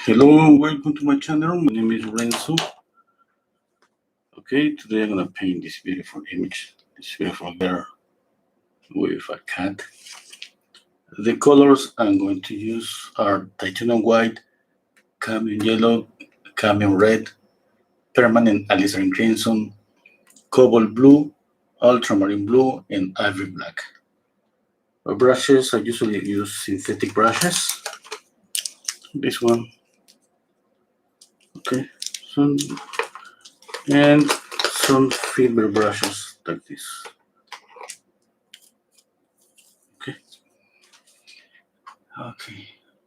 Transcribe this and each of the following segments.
Hello, welcome to my channel. My name is Renso. Okay, today I'm gonna paint this beautiful image, this beautiful girl with a cat. The colors I'm going to use are titanium white, cadmium yellow, cadmium red, permanent alizarin crimson, cobalt blue, ultramarine blue, and ivory black. For brushes, I usually use synthetic brushes. This one. Okay, and some filbert brushes like this. Okay.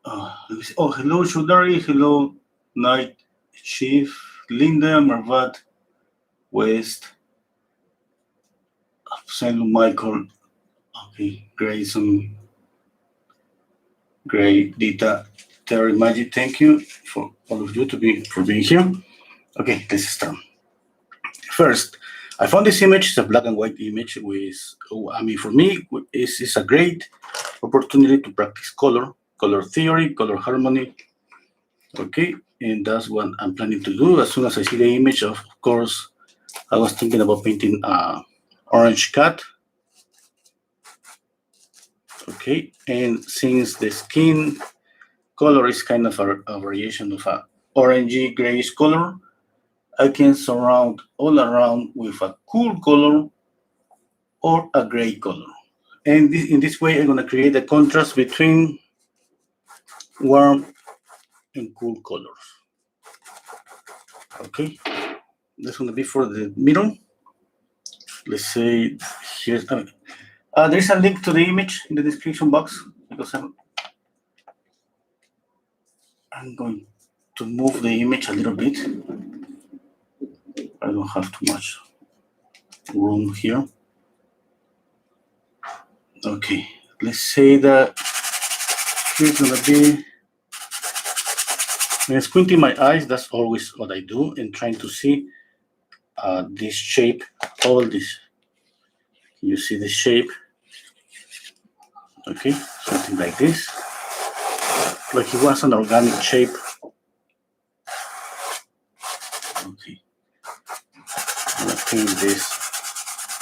Let me see. Oh, hello, Shudari. Hello, Night Chief, Linda, Marvat, West, Saint Michael. Okay, Grayson, Gray, Dita, Terry, Magic. Thank you for all of you for being here. Okay, let's start. First, I found this image. It's a black and white image with. For me, it's a great opportunity to practice color theory, color harmony. Okay, and that's what I'm planning to do. As soon as I see the image, of course, I was thinking about painting orange cat. Okay, and since the skin color is kind of a variation of a orangey grayish color, I can surround all around with a cool color or a gray color. And in this way, I'm gonna create a contrast between warm and cool colors. Okay, that's gonna be for the middle. Let's say here's there's a link to the image in the description box because I'm going to move the image a little bit. I don't have too much room here. Okay, let's say that here's gonna be. When squinting my eyes, that's always what I do, and trying to see this shape, all this. You see the shape? Okay, something like this. Like it was an organic shape. Okay. I'm gonna paint this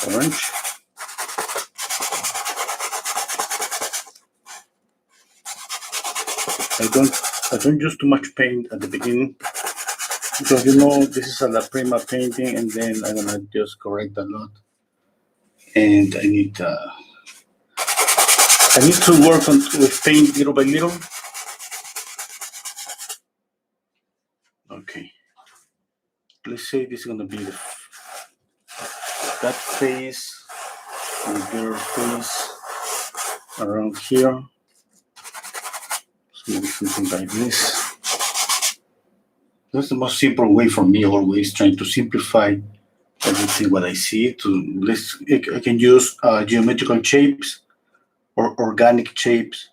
orange. I don't use too much paint at the beginning because this is a La Prima painting, and then I'm gonna just correct a lot. And I need to work with paint little by little. Okay. Let's say this is gonna be that face, the girl face around here. So maybe something like this. That's the most simple way for me, always trying to simplify everything what I see. I can use geometrical shapes or organic shapes.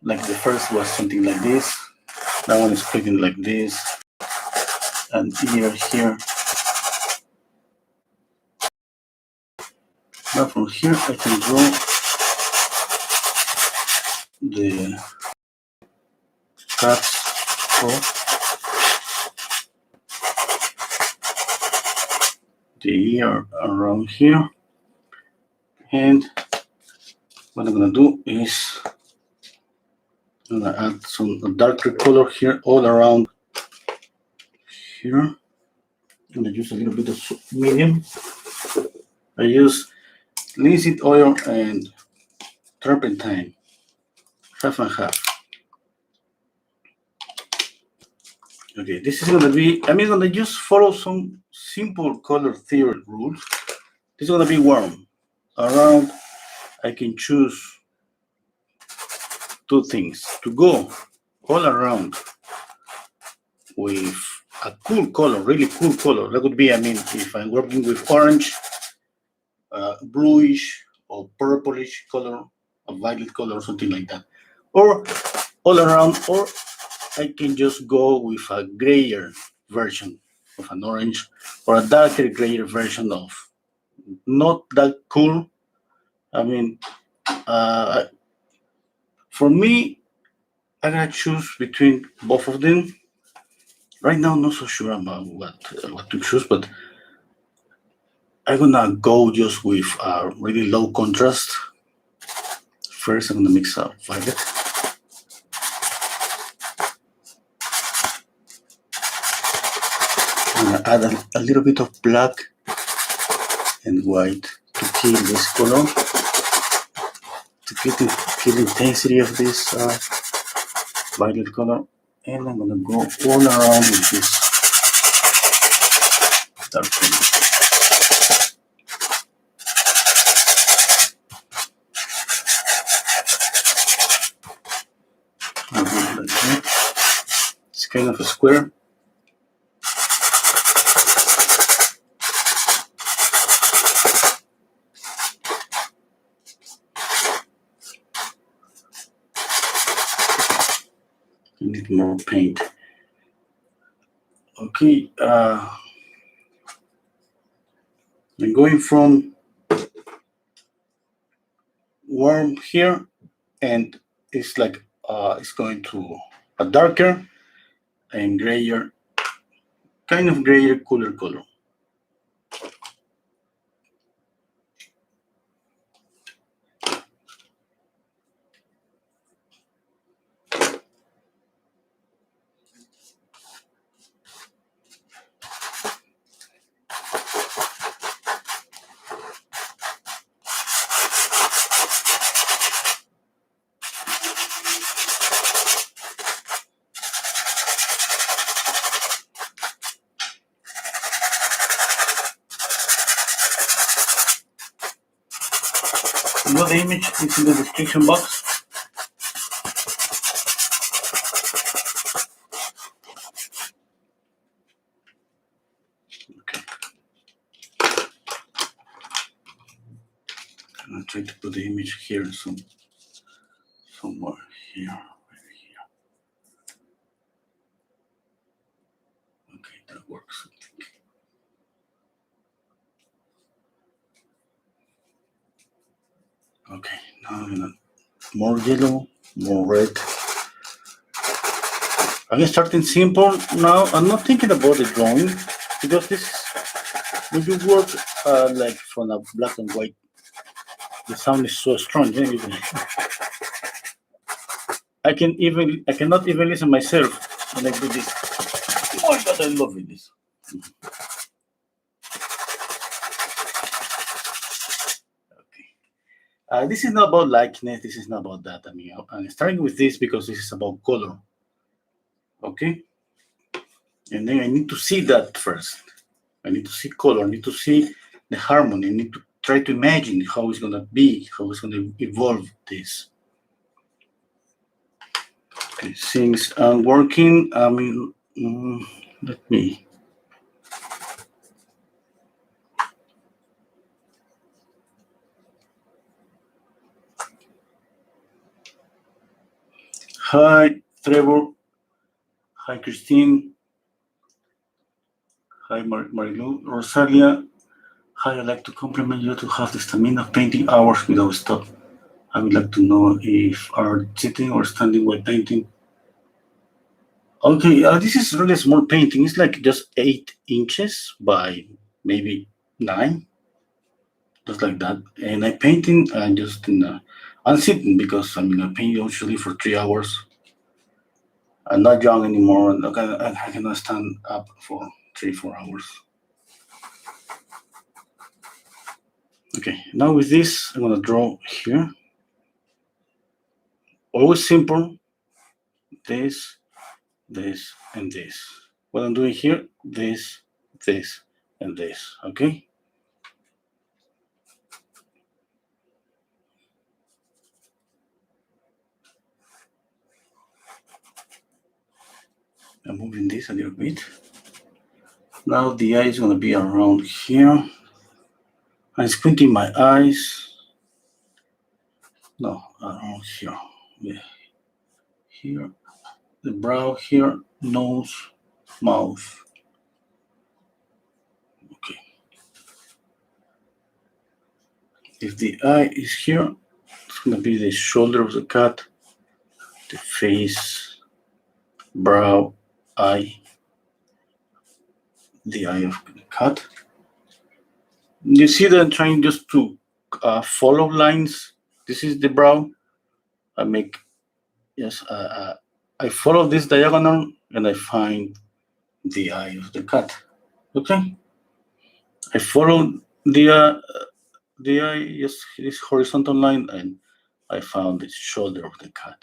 Like the first was something like this. That one is splitting like this. And here. Now from here I can draw the cat's paw, the ear around here, and what I'm gonna do is I'm gonna add some darker color here all around here. I'm gonna use a little bit of medium. I use linseed oil and turpentine, half and half. Okay, this is gonna be, I'm gonna just follow some simple color theory rules. This is gonna be warm. Around, I can choose two things to go all around with a cool color, really cool color. That would be, if I'm working with orange, bluish or purplish color, a violet color, or something like that. Or all around, or I can just go with a grayer version of an orange or a darker grayer version of not that cool. For me, I gotta choose between both of them. Right now, I'm not so sure about what to choose, but I'm gonna go just with really low contrast. First, I'm gonna mix up violet. I'm gonna add a little bit of black and white to kill this color, to kill the intensity of this violet color. And I'm gonna go all around with this dark color. I'll do it like that. It's kind of a square. Need more paint. Okay, I'm going from warm here, and it's like it's going to a darker and grayer, kind of grayer, cooler color. You know the image is in the description box. Okay. I'm gonna try to put the image here somewhere here, right here. Okay, that works. I think. Okay, now I'm gonna more yellow, more red. I'm starting simple now. I'm not thinking about the drawing because this is when you work like from a black and white, the sound is so strong. Yeah? I cannot even listen myself when I do this. Oh my God, I love this. Okay. This is not about likeness. This is not about that. I mean, I'm starting with this because this is about color. Okay. And then I need to see that first. I need to see color. I need to see the harmony. I need to try to imagine how it's gonna be, how it's gonna evolve this. Okay, since I'm working, I mean, let me. Hi, Trevor. Hi, Christine. Hi, Marilu. Rosalia. Hi, I'd like to compliment you to have the stamina of painting hours without stop. I would like to know if are sitting or standing while painting. Okay, this is really small painting. It's like just 8 inches by maybe 9, just like that. And I painting just I'm sitting because I mean I paint usually for 3 hours. I'm not young anymore. I cannot stand up for 3-4 hours. Okay, now with this, I'm gonna draw here. Always simple. This, this, and this. What I'm doing here, this, and this. Okay. I'm moving this a little bit. Now the eye is gonna be around here. I'm squinting my eyes. No, around here. Yeah. Here. The brow here, nose, mouth. Okay. If the eye is here, it's gonna be the shoulder of the cat, the face, brow, eye, the eye of the cat. You see that I'm trying just to follow lines. This is the brow. I make, yes, I follow this diagonal and I find the eye of the cat. Okay. I follow the eye, yes, this horizontal line, and I found the shoulder of the cat.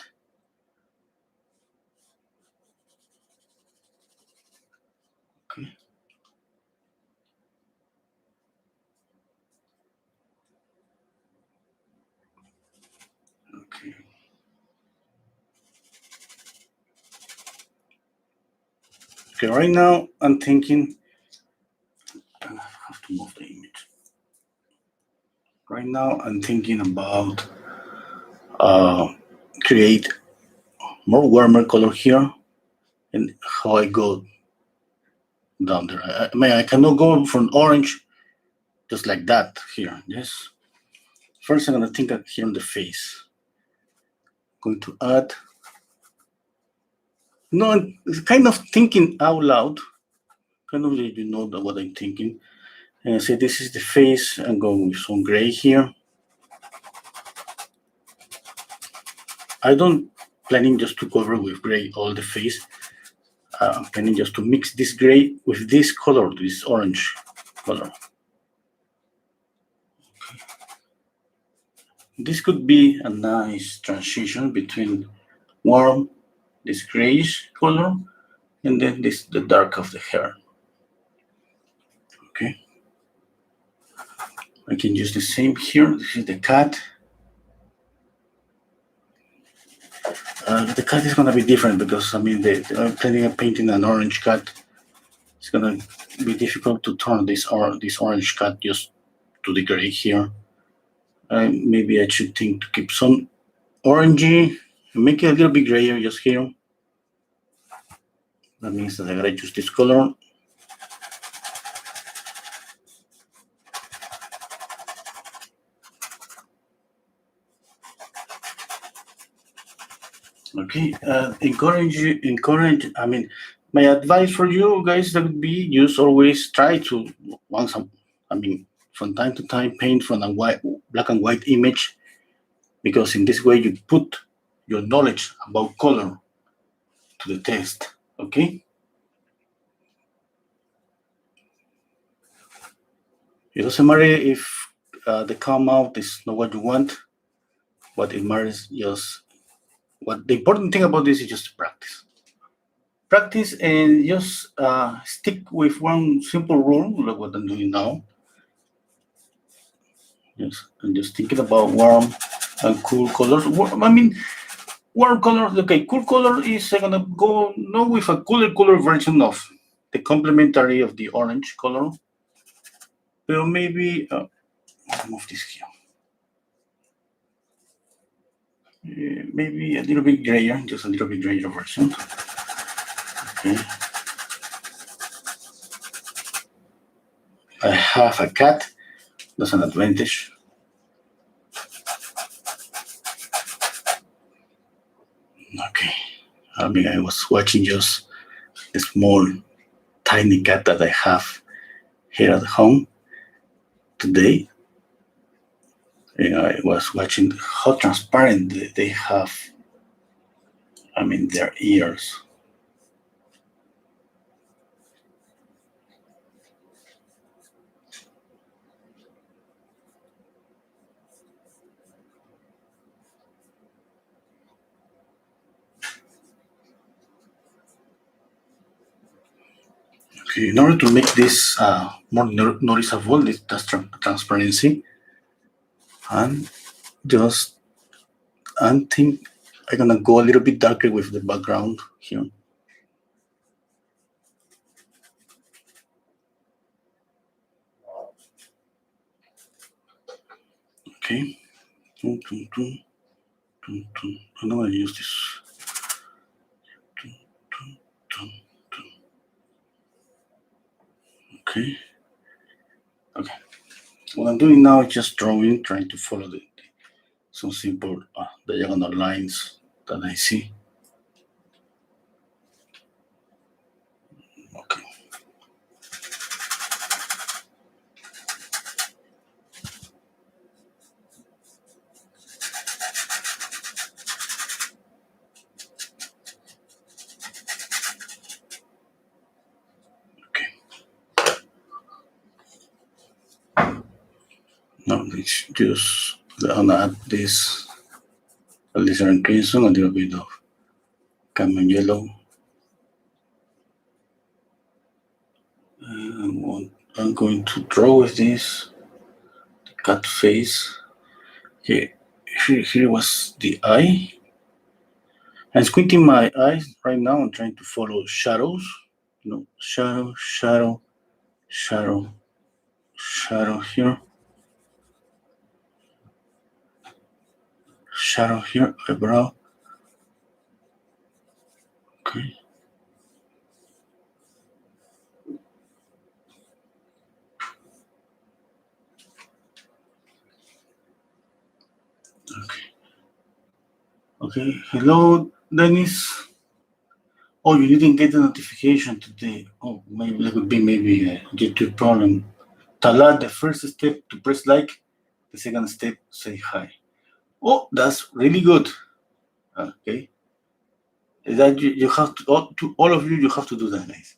Okay. Okay. Okay, right now I'm thinking, I have to move the image. Right now I'm thinking about create more warmer color here and how I go down there. I mean, I cannot go from orange just like that here. Yes. First, I'm gonna think here on the face. Going to add. No, it's kind of thinking out loud. Kind of let you know what I'm thinking. And I say this is the face. I'm going with some gray here. I don't planning just to cover with gray all the face. I'm planning just to mix this gray with this color, this orange color. This could be a nice transition between warm, this grayish color, and then this the dark of the hair. Okay. I can use the same here. This is the cat. The cat is gonna be different because I'm planning on painting an orange cat. It's gonna be difficult to turn this orange cat just to the gray here. Maybe I should think to keep some orangey and make it a little bit grayer just here. That means that I gotta use this color. Okay, encourage. I mean, my advice for you guys that would be just always try to from time to time paint from a black and white image, because in this way you put your knowledge about color to the test. Okay. It doesn't matter if the come out is not what you want. What it matters just what the important thing about this is just practice. Practice and just stick with one simple rule, like what I'm doing now. Yes, and just thinking about warm and cool colors. Warm color. Okay, cool color is gonna go not with a cooler version of the complementary of the orange color, but maybe move this here. Maybe a little bit grayer, just a little bit grayer version. Okay. I have a cat. That's an advantage. Okay. I was watching just a small, tiny cat that I have here at home today. I was watching how transparent they have. Their ears. Okay, in order to make this more noticeable, this transparency, and think I'm gonna go a little bit darker with the background here. Okay. I'm gonna use this. Okay. Okay. What I'm doing now is just trying to follow some simple diagonal lines that I see. just add this alizarin crimson, a little bit of camel yellow. And I'm going to draw with this the cat face. Here was the eye. I'm squinting my eyes right now. I'm trying to follow shadows. Shadow, shadow, shadow, shadow here. Shadow here, eyebrow. Okay. Okay. Hello, Dennis. Oh, you didn't get the notification today. Oh, maybe that would be a YouTube problem. Talat, the first step to press like. The second step, say hi. Oh, that's really good. Okay. That you have to all of you. You have to do that, guys.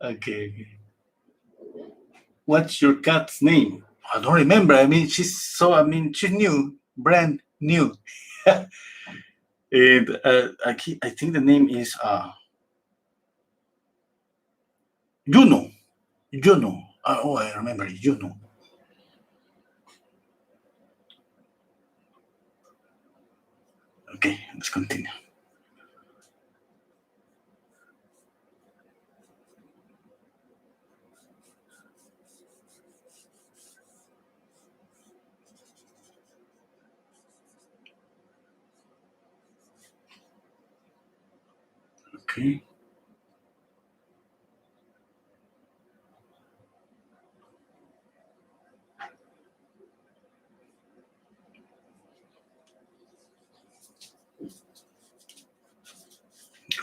Okay. What's your cat's name? I don't remember. She's new, brand new. And I think the name is Juno. Juno. Oh, I remember Juno. Okay, let's continue. Okay.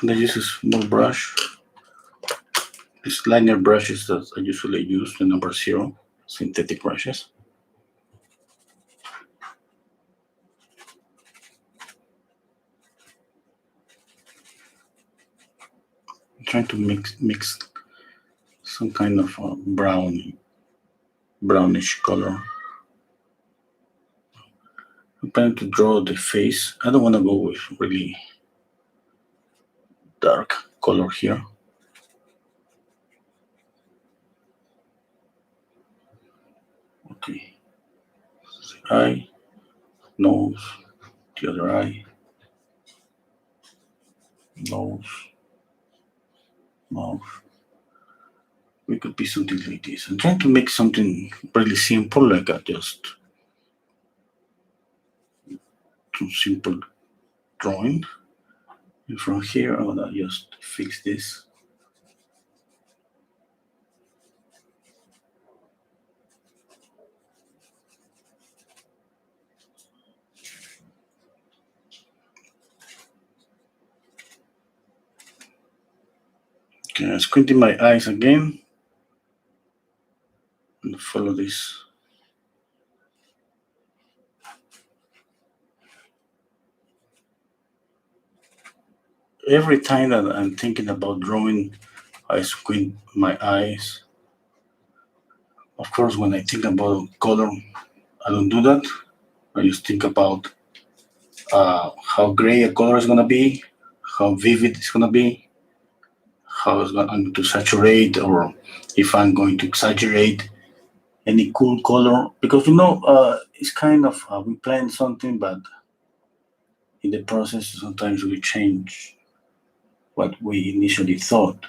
I use a small brush. These liner brushes that I usually use, the number 0, synthetic brushes. I'm trying to mix some kind of brownish color. I'm planning to draw the face. I don't want to go with really dark color here. Okay. Eye, nose, the other eye, nose, mouth. We could be something like this. I'm trying to make something really simple, like just some simple drawing. And from here, I'm gonna just fix this. Okay, I'm squinting my eyes again and follow this. Every time that I'm thinking about drawing, I squint my eyes. Of course, when I think about color, I don't do that. I just think about how gray a color is gonna be, how vivid it's gonna be, how I'm going to saturate, or if I'm going to exaggerate any cool color. Because it's kind of we plan something, but in the process, sometimes we change what we initially thought.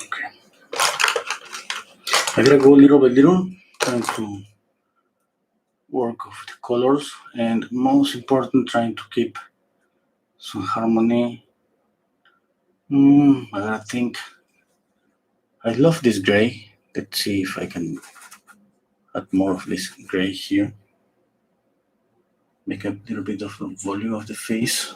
Okay. I gotta go little by little, trying to work with the colors, and most important, trying to keep some harmony. I gotta think. I love this gray. Let's see if I can add more of this gray here. Make a little bit of the volume of the face.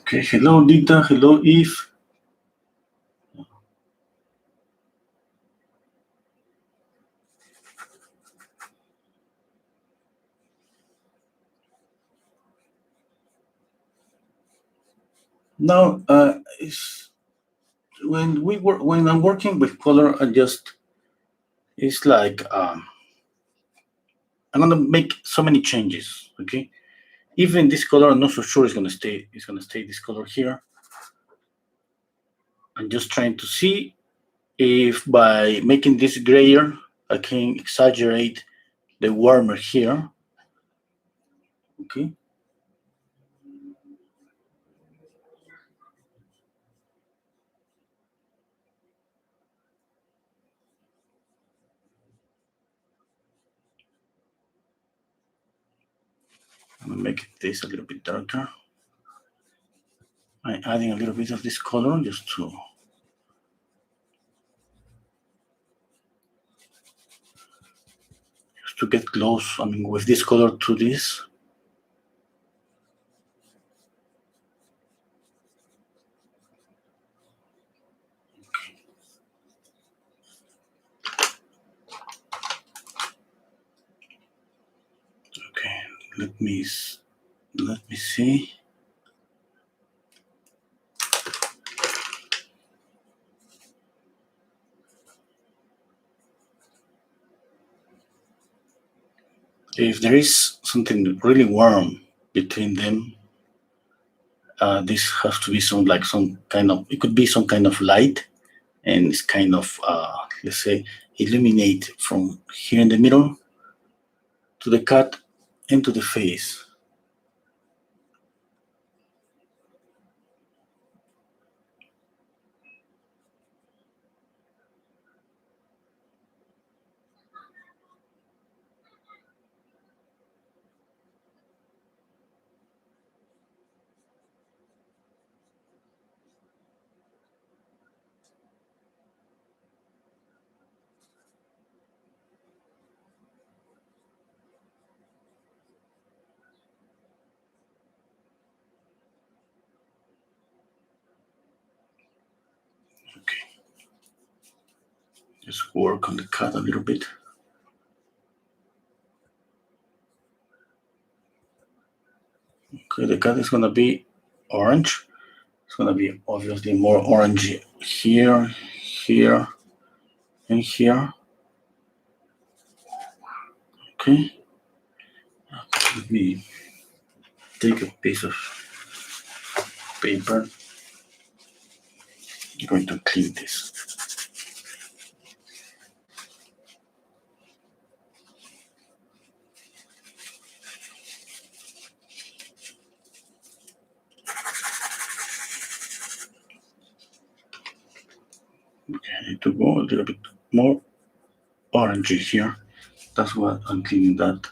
Okay, hello Dita, hello Eve. Now, when I'm working with color, it's like I'm gonna make so many changes. Okay, even this color, I'm not so sure it's gonna stay. It's gonna stay this color here. I'm just trying to see if by making this grayer, I can exaggerate the warmer here. Okay. I'm gonna make this a little bit darker. I'm adding a little bit of this color just to get close. I mean, with this color to this. Okay, let me see. If there is something really warm between them, this has to be some kind of, it could be some kind of light, and it's kind of let's say illuminate from here in the middle to the cut into the face. Okay, just work on the cut a little bit. Okay, the cut is gonna be orange. It's gonna be obviously more orangey here, here, and here. Okay, let me take a piece of paper. I'm going to clean this. Okay, I need to go a little bit more orangey here. That's what I'm cleaning that.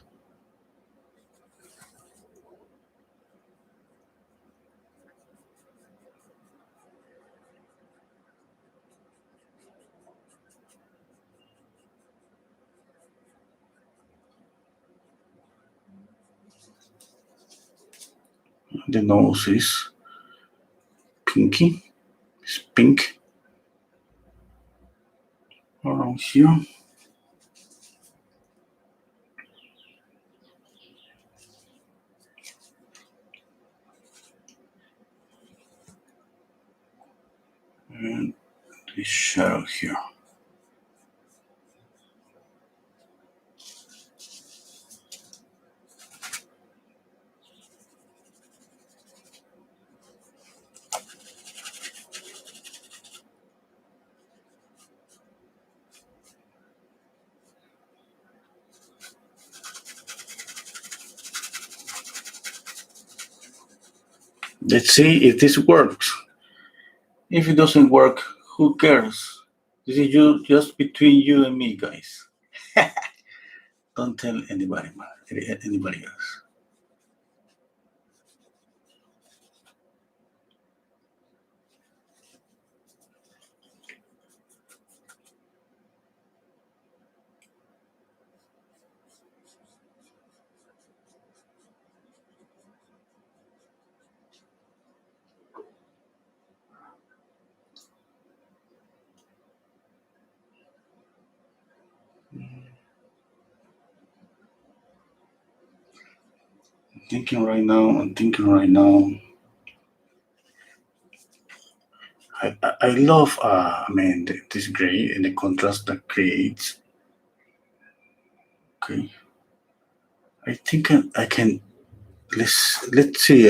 The nose is pinky. It's pink around here. And this shadow here. Let's see if this works. If it doesn't work, who cares? This is just between you and me, guys. Don't tell anybody else. I'm thinking right now. I love, this gray and the contrast that creates. Okay. I think I can, let's see, let's see,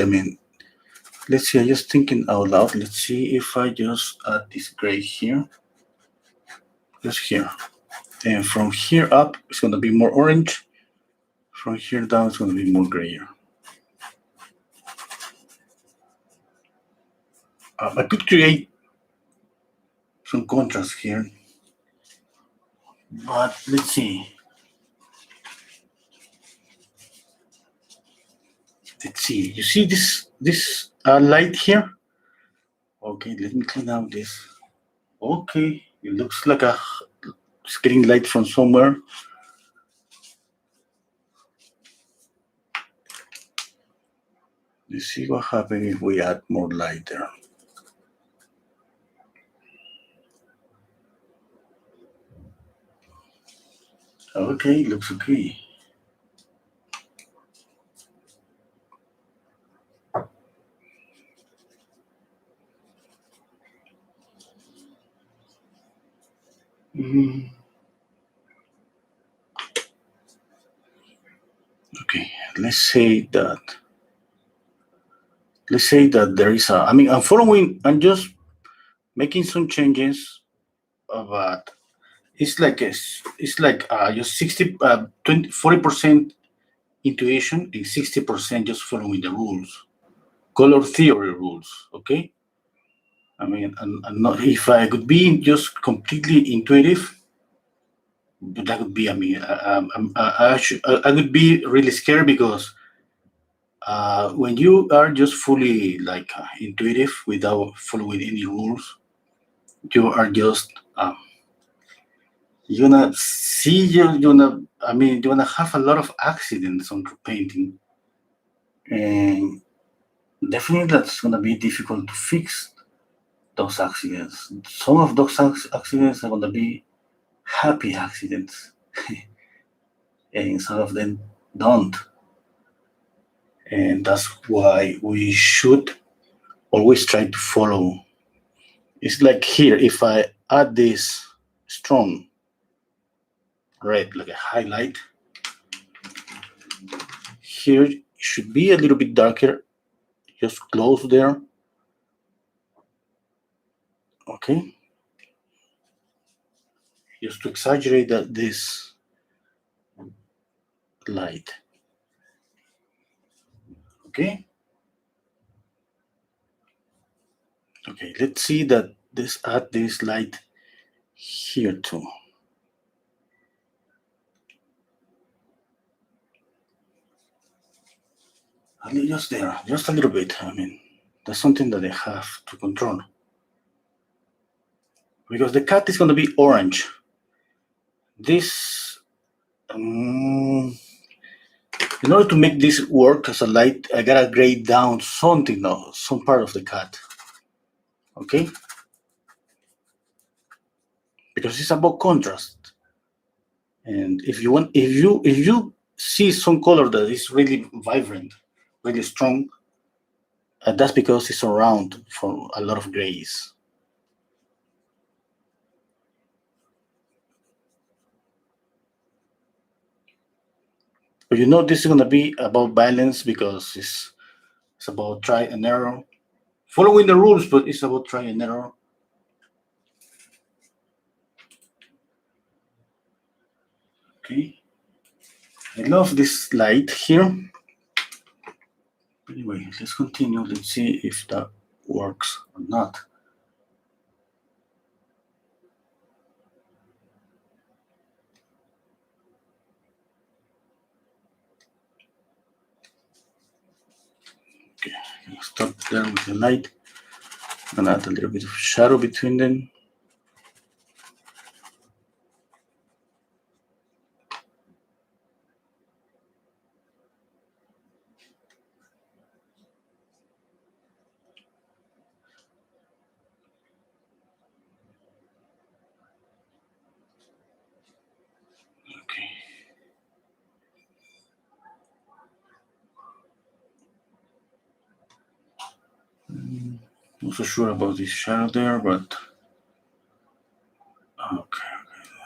I'm just thinking out loud. Let's see if I just add this gray here, just here. And from here up, it's going to be more orange. From here down, it's going to be more grayer. I could create some contrast here, but let's see. Let's see. You see this light here? Okay, let me clean out this. Okay, it looks like it's getting light from somewhere. Let's see what happens if we add more light there. Okay, looks okay. Okay, let's say there is I'm following, I'm just making some changes, but it's like just 60, 20, 40% intuition and 60% just following the rules, color theory rules. Okay, I'm not, if I could be just completely intuitive, that would be, I would be really scared because when you are just fully intuitive without following any rules, you are just you're gonna see you're gonna have a lot of accidents on your painting, and definitely that's gonna be difficult to fix those accidents. Some of those accidents are gonna be happy accidents, and some of them don't. And that's why we should always try to follow. It's like here, if I add this strong red, like a highlight, here it should be a little bit darker, just close there. Okay. Just to exaggerate this light. Okay. Okay, let's see that add this light here too. Just there, just a little bit. That's something that I have to control. Because the cat is going to be orange. This, in order to make this work as a light, I gotta gray down something now, some part of the cat. Okay? Because it's about contrast. And if you see some color that is really vibrant, really strong, that's because it's around for a lot of grays. But this is going to be about balance because it's about try and error. Following the rules, but it's about try and error. Okay. I love this light here. Anyway, let's continue. Let's see if that works or not. Okay, stop there with the light. I'm gonna add a little bit of shadow between them. Not so sure about this shadow there, but okay,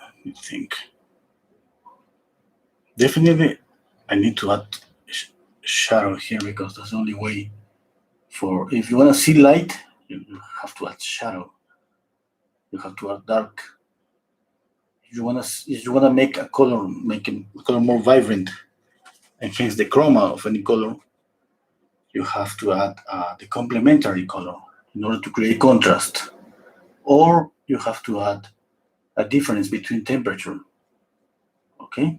let me think. Definitely, I need to add shadow here because that's the only way. For if you want to see light, you have to add shadow. You have to add dark. If you wanna make a color, make a color more vibrant, and hence the chroma of any color, you have to add the complementary color in order to create contrast, or you have to add a difference between temperature. Okay.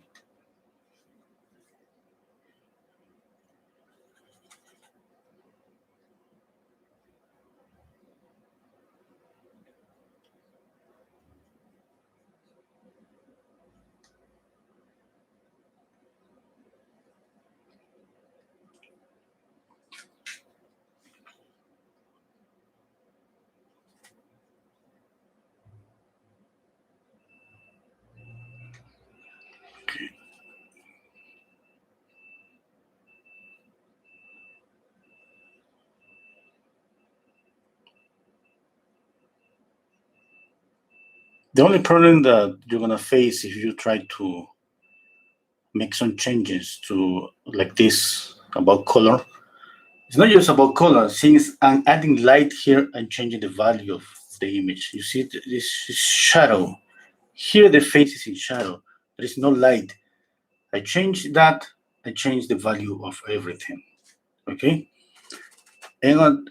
Okay. The only problem that you're gonna face if you try to make some changes to like this about color, it's not just about color. Since I'm adding light here and changing the value of the image, you see this shadow. Here the face is in shadow. There is no light. I change that. I change the value of everything. Okay. And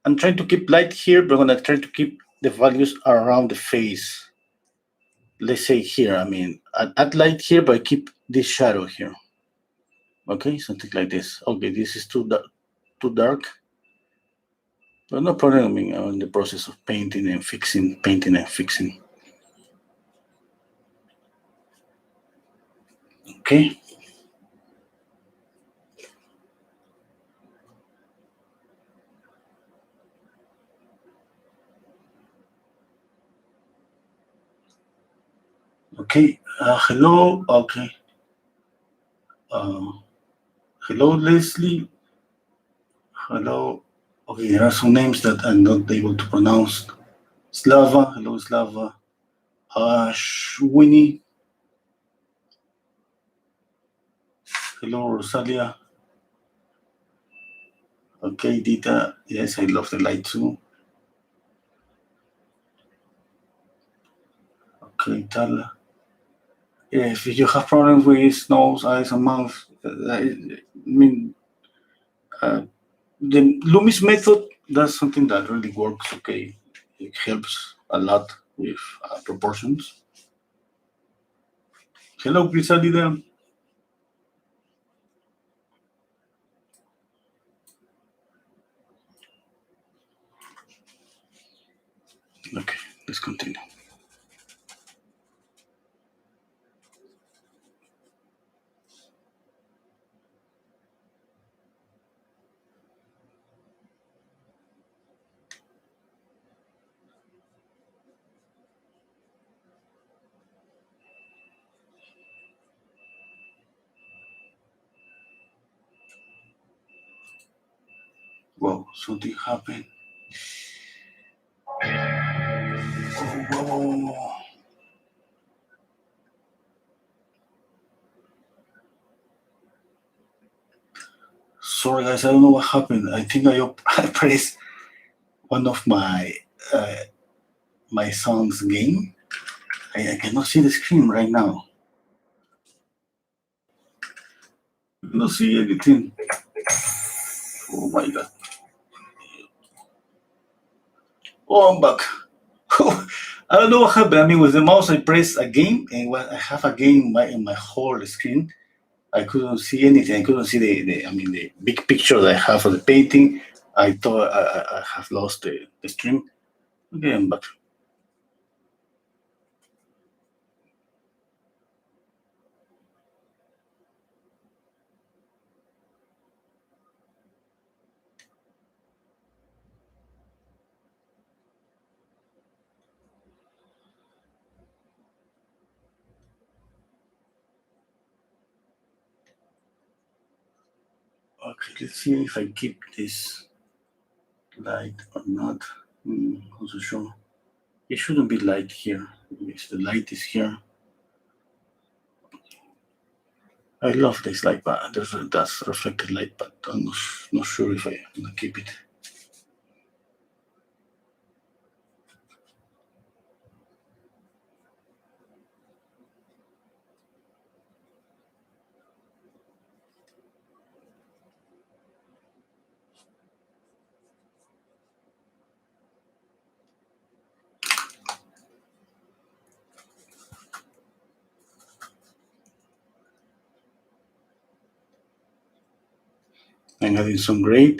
I'm trying to keep light here, but I'm gonna try to keep the values around the face. Let's say here, I mean, add light here, but I keep this shadow here. Okay, something like this. Okay, this is too dark. But no problem. I mean, I'm in the process of painting and fixing, painting and fixing. Okay. Okay. Hello. Okay. Uh, hello, Leslie. Hello. Okay, there are some names that I'm not able to pronounce. Slava. Hello, Slava. Winnie. Hello, Rosalia. Okay, Dita. Yes, I love the light too. Okay, Tala. If you have problems with nose, eyes, and mouth, I mean, the Loomis method, that's something that really works. Okay, it helps a lot with proportions. Hello, Grisalida. Okay, let's continue. Whoa, something happened. Oh, whoa, whoa, whoa. Sorry, guys, I don't know what happened. I think I pressed one of uh, my son's game. I cannot see the screen right now. I cannot see anything. Oh my god. Oh, I'm back. I don't know what happened. I mean, with the mouse, I pressed a game, and when I have a game in my whole screen, I couldn't see anything. I couldn't see the big picture that I have of the painting. I thought I have lost the stream. Okay, I'm back. Okay, let's see if I keep this light or not. Not so sure. It shouldn't be light here. Yes, the light is here. I love this light, but that's reflected light, but I'm not sure if I'm gonna keep it. I'm adding some gray,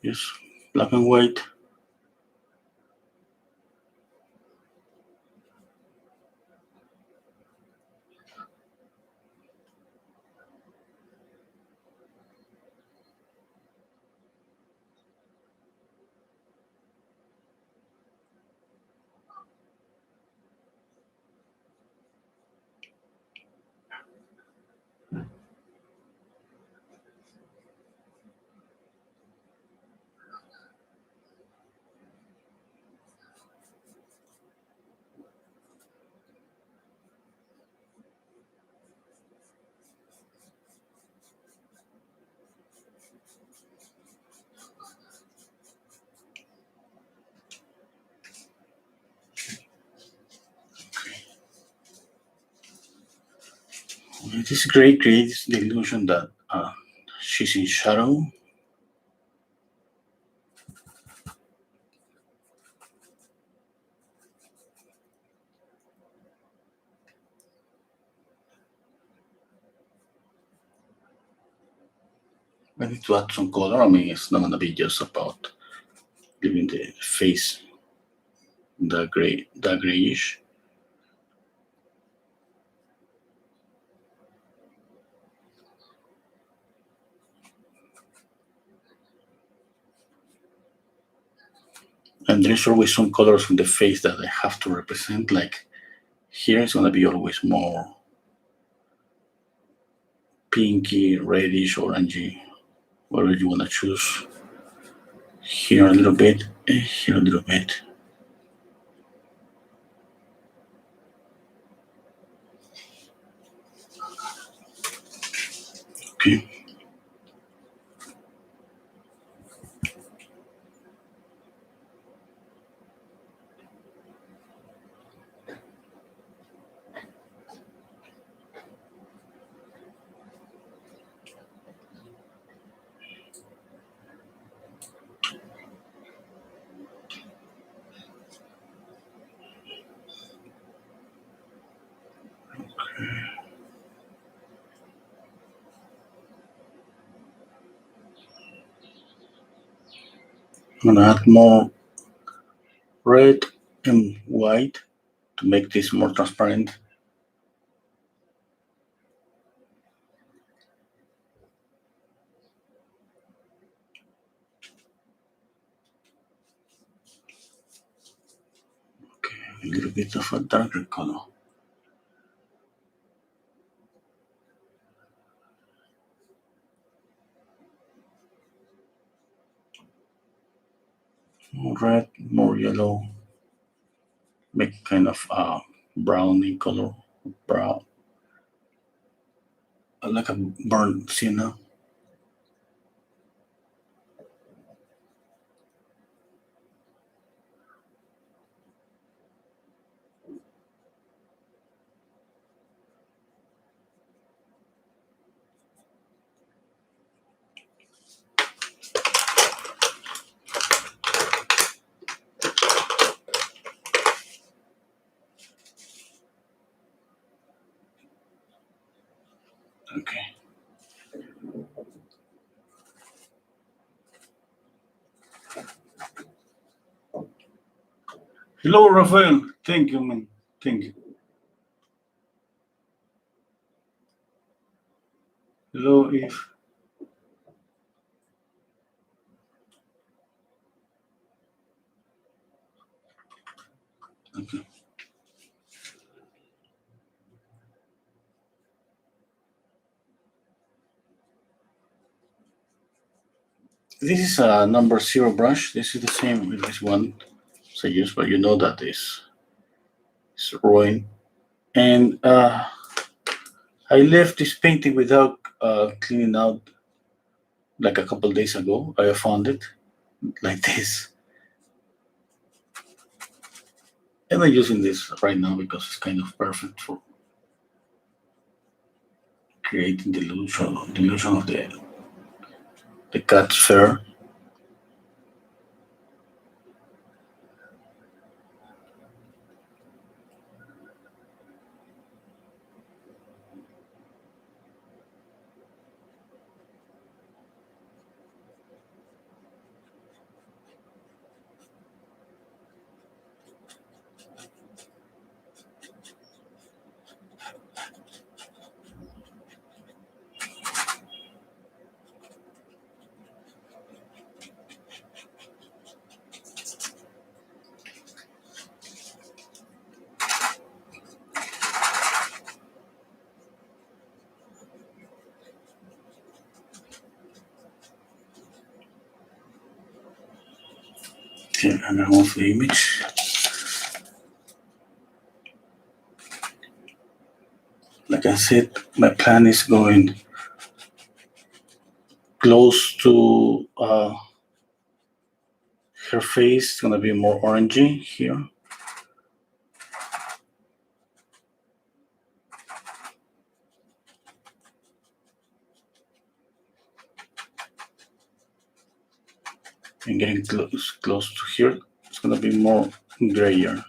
just black and white. This gray creates the illusion that she's in shadow. I need to add some color. I mean, it's not gonna be just about leaving the face the grayish. And there's always some colors on the face that I have to represent. Like here, it's gonna be always more pinky, reddish, orangey, whatever you wanna choose. Here a little bit, here a little bit. Okay. I'm gonna add more red and white to make this more transparent. Okay, a little bit of a darker color. More red, more yellow. Make kind of browny color, brown, like a burnt sienna. Okay. Hello, Rafael. Thank you, man. Thank you. Hello, Eve. Okay. This is a number 0 brush. This is the same with this one. So I use, but you know that is ruined. And I left this painting without cleaning out like a couple days ago. I found it like this. And I'm using this right now because it's kind of perfect for creating the illusion of the cat's fur. Here, and I move the image. Like I said, my plan is going close to her face. It's gonna be more orangey here. And getting close to here, it's gonna be more grayer.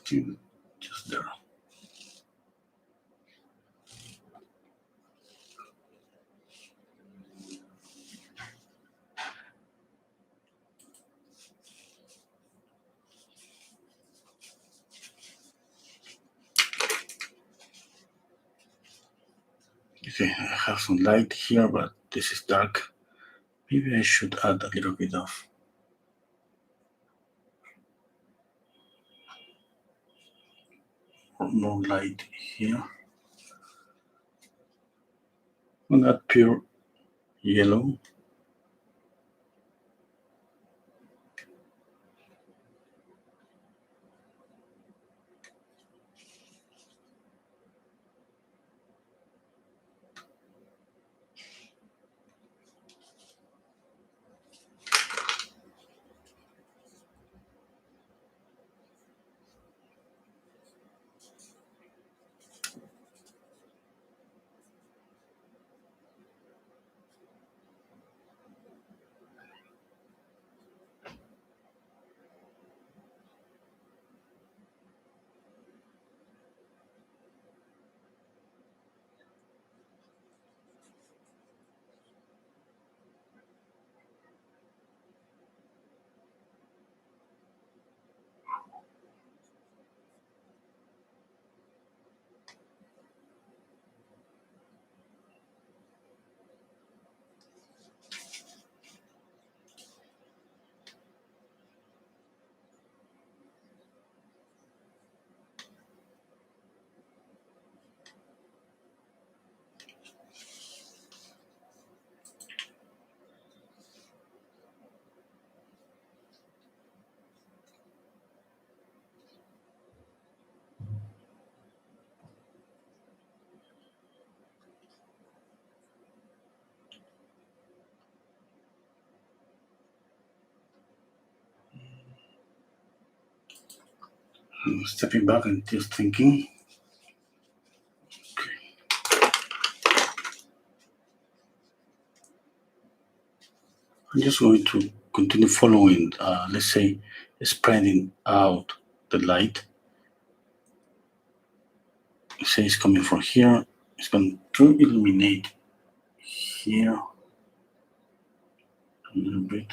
Okay. Just there. Okay, I have some light here, but this is dark. Maybe I should add a little bit of more light here. Not pure yellow. I'm stepping back and just thinking. Okay. I'm just going to continue following, let's say, spreading out the light. say it's coming from here. It's going to illuminate here a little bit.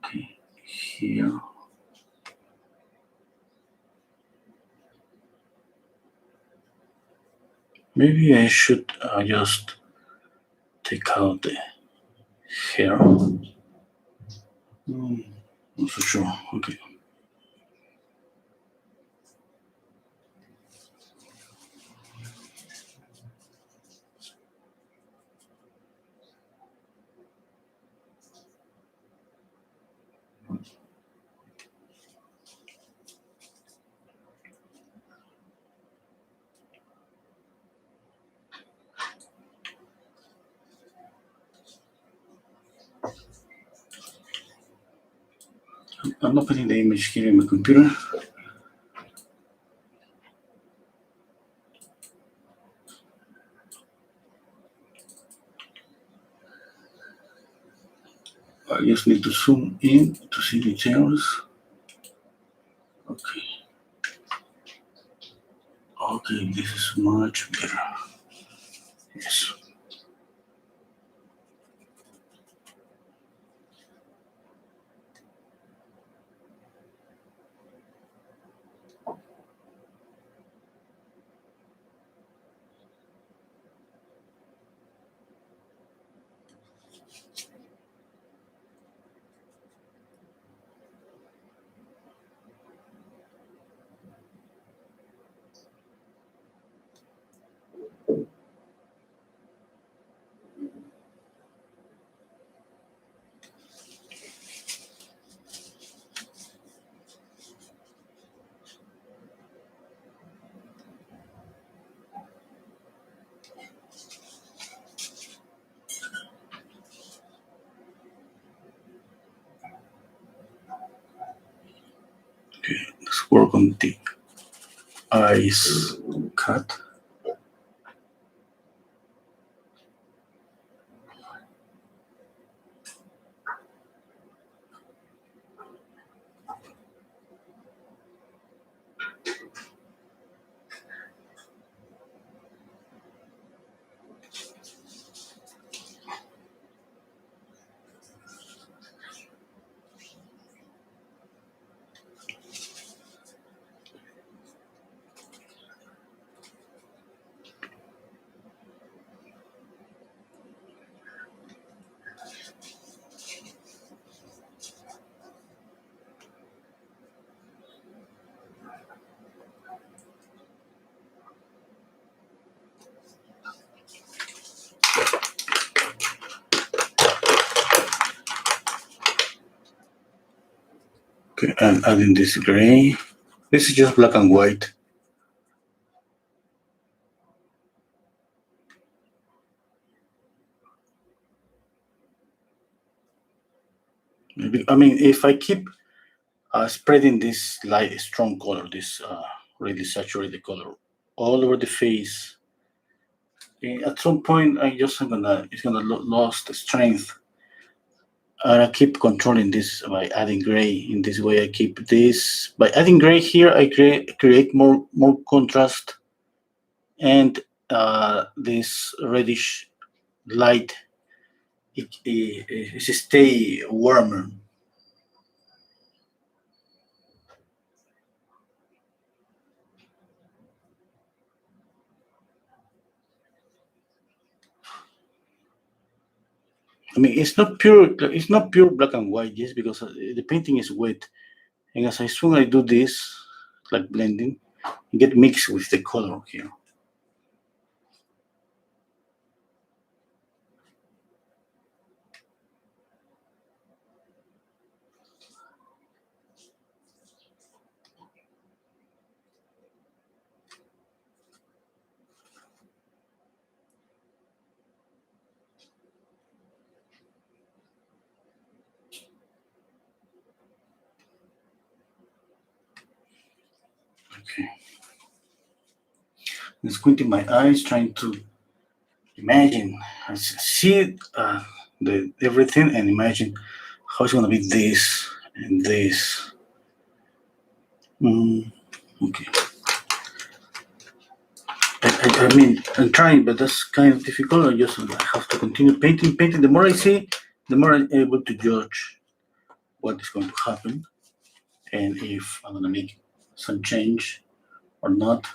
Okay, here. Maybe I should just take out the hair. Not so sure. Okay. I'm opening the image here in my computer. I just need to zoom in to see details. Okay. Okay, this is much better. Yes. Okay, let's work on the eyes cut. Okay, I'm adding this gray. This is just black and white. Maybe, I mean, if I keep spreading this light, strong color, this really saturated color all over the face, at some point, it's gonna lost strength. I keep controlling this by adding gray. In this way, I keep this by adding gray here. I create more contrast, and this reddish light it stay warmer. I mean, it's not pure. It's not pure black and white, just because the painting is wet, and as soon as I do this, like blending, it get mixed with the color here. Okay. I'm squinting my eyes, trying to imagine, see the everything, and imagine how it's gonna be this and this. Okay. I mean, I'm trying, but that's kind of difficult. I just have to continue painting. The more I see, the more I'm able to judge what is going to happen and if I'm gonna make some change or not.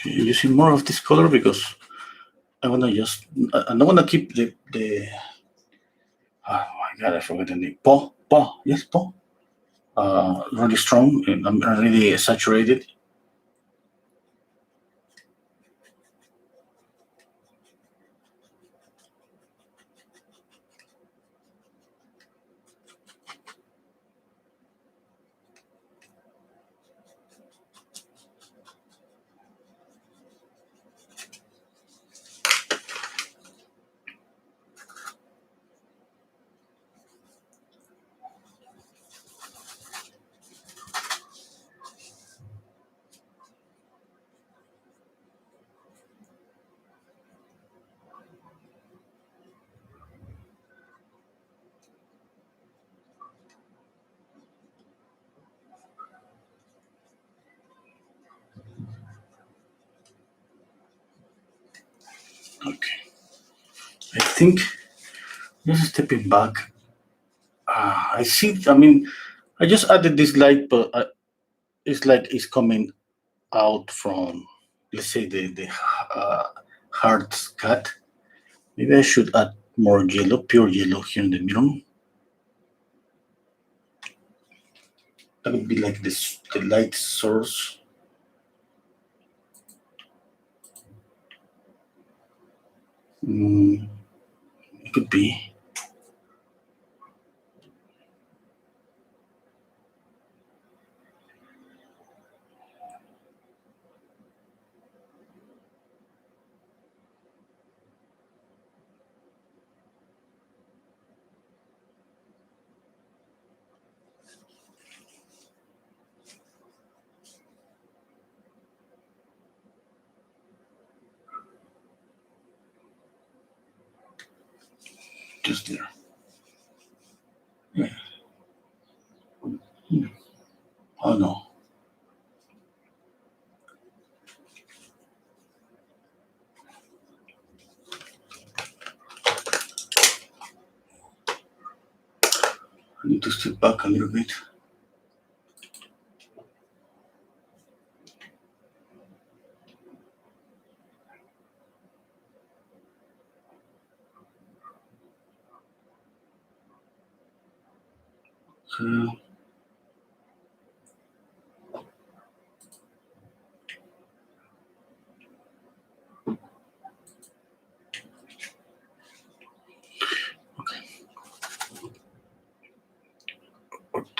Using more of this color because I wanna just I don't wanna keep the oh my god, I forgot the name. Yes, paw. Really strong and I'm really saturated. Okay, I think just stepping back. I see. I mean, I just added this light, but it's like it's coming out from, let's say, the hard cut. Maybe I should add more yellow, pure yellow here in the middle. That would be like this, the light source. Mm, it could be. Just there. Yeah. Oh no. I need to step back a little bit. So,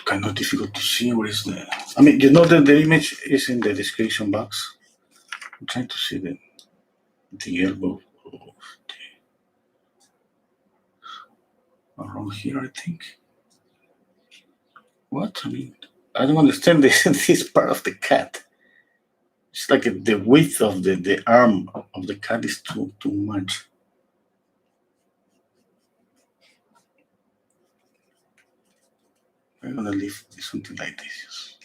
kind of difficult to see. Where is the? I mean, you know that the image is in the description box. I'm trying to see the elbow around here. I think. What? I mean, I don't understand this. This part of the cat. It's like the width of the arm of the cat is too much. I'm gonna leave something like this.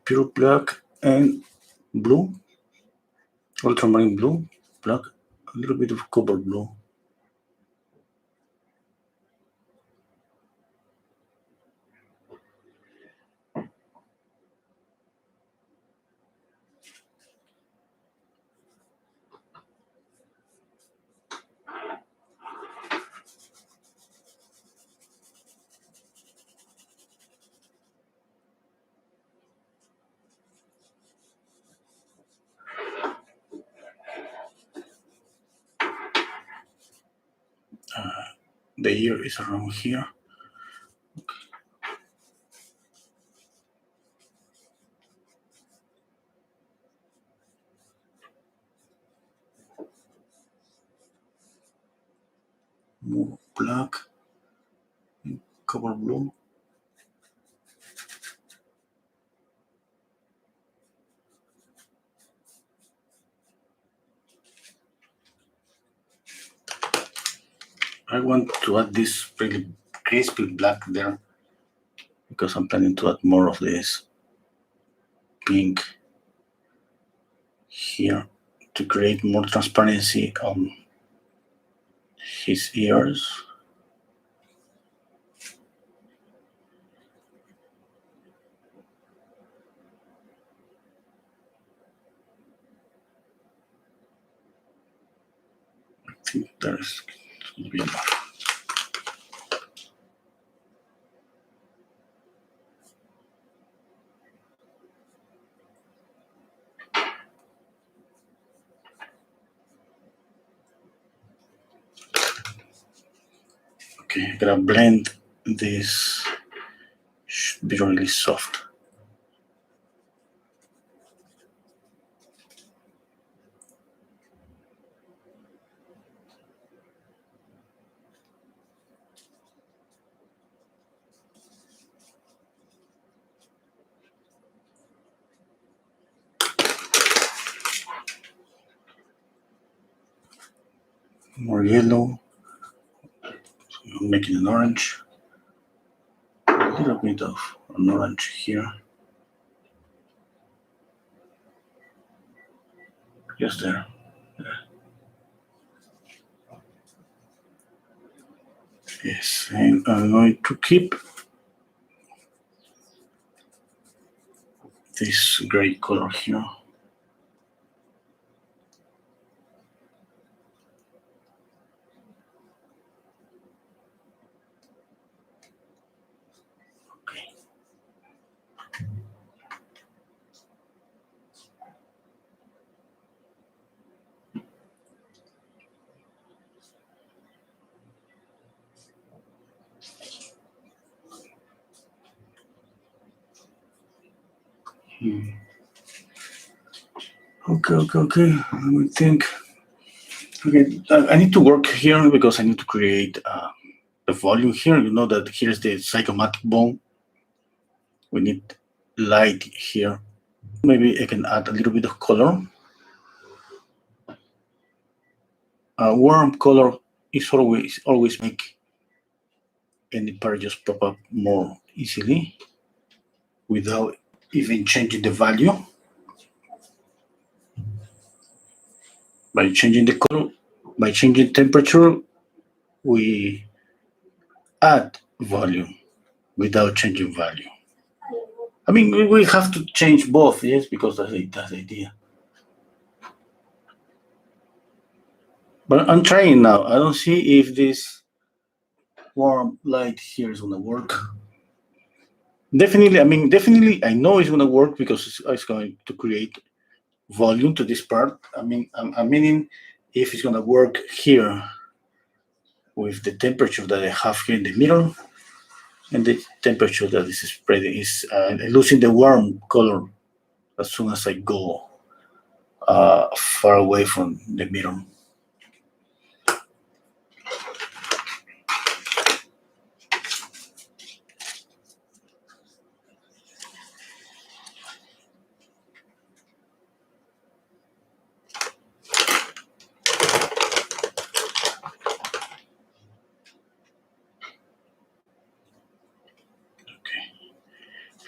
Pure black and blue, ultramarine blue, black, a little bit of copper blue. The ear is around here. More black and copper blue. I want to add this really crispy black there because I'm planning to add more of this pink here to create more transparency on his ears. I think there's going to be enough. Okay, I'm gonna blend this. Should be really soft. More yellow. So I'm making an orange. A little bit of an orange here. Just there. Yes, and I'm going to keep this gray color here. Okay. Okay. Let me think. Okay, I need to work here because I need to create the volume here. You know that here's the zygomatic bone. We need light here. Maybe I can add a little bit of color. Warm color is always make any part just pop up more easily without even changing the value. By changing the color, by changing temperature, we add volume without changing value. I mean, we have to change both, yes, because that's the idea. But I'm trying now. I don't see if this warm light here is gonna work. Definitely, I know it's gonna work because it's going to create volume to this part. I'm meaning if it's gonna work here with the temperature that I have here in the middle and the temperature that is spreading is losing the warm color as soon as I go far away from the middle.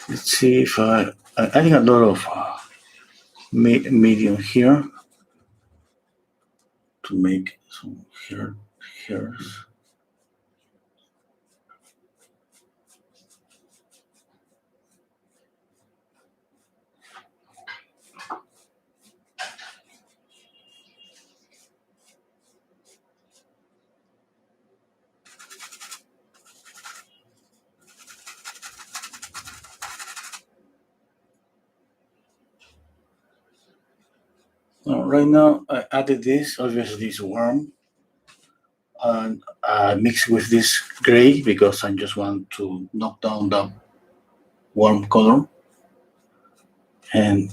Let's see if I adding a lot of medium here to make some hairs. Right now, I added this. Obviously, it's warm, and mixed with this gray because I just want to knock down the warm color. And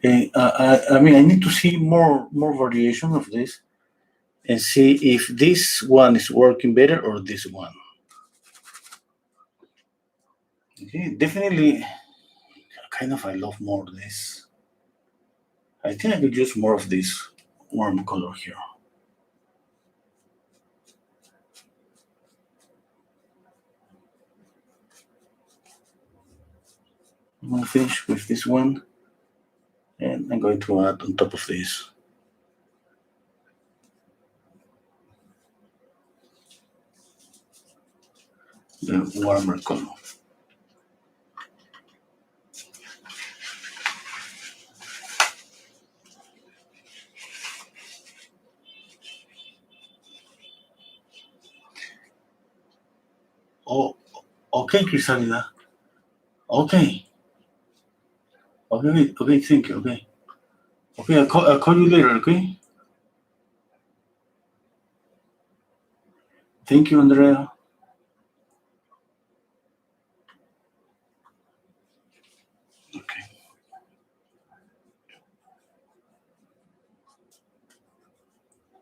I mean, I need to see more variation of this and see if this one is working better or this one. Okay, definitely, kind of I love more this. I think I could use more of this warm color here. I'm going to finish with this one, and I'm going to add on top of this the warmer color. Oh, okay, Crisalida. Okay. Okay, thank you. Okay, I'll call you later, okay? Thank you, Andrea. Okay.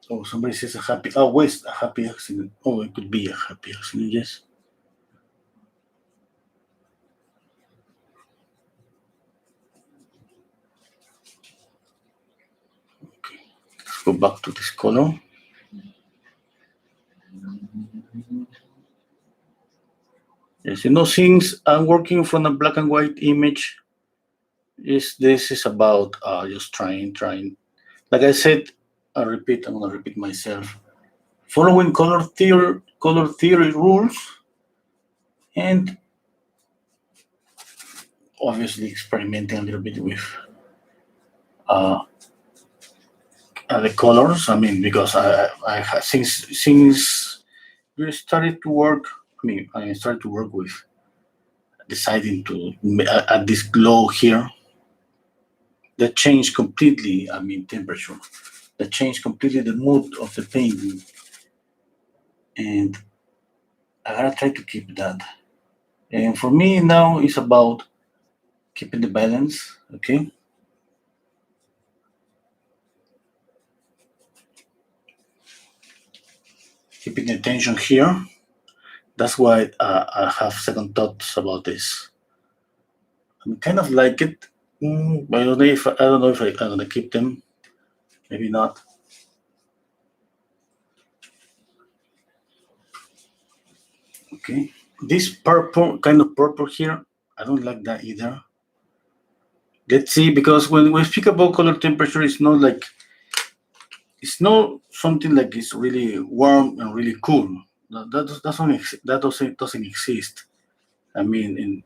Oh, somebody says a happy accident. Oh, it could be a happy accident, yes. Okay, let's go back to this color. Yes, since I'm working from a black and white image, this is about just trying. Like I said, I'm gonna repeat myself. Following color theory rules, and obviously experimenting a little bit with the colors. I mean, because since we started to work, I started to work with deciding to add this glow here. That changed completely. I mean, temperature. That changed completely the mood of the painting, and I gotta try to keep that. And for me now, it's about keeping the balance. Okay. Keeping the tension here. That's why I have second thoughts about this. I kind of like it, but I don't know if I'm gonna keep them. Maybe not. Okay, this purple kind of purple here, I don't like that either. Let's see, because when we speak about color temperature, it's not something like it's really warm and really cool. That doesn't exist. I mean,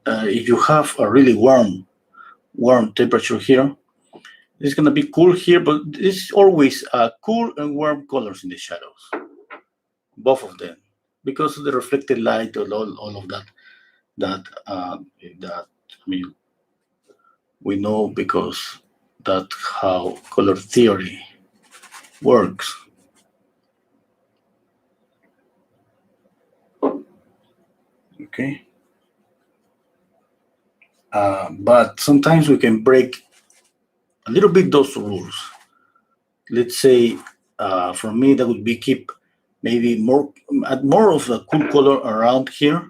if you have a really warm temperature here, it's gonna be cool here, but it's always cool and warm colors in the shadows, both of them, because of the reflected light and all of that. That I mean, we know because that's how color theory works. Okay. But sometimes we can break a little bit those rules. Let's say, for me, that would be keep maybe more of a cool color around here.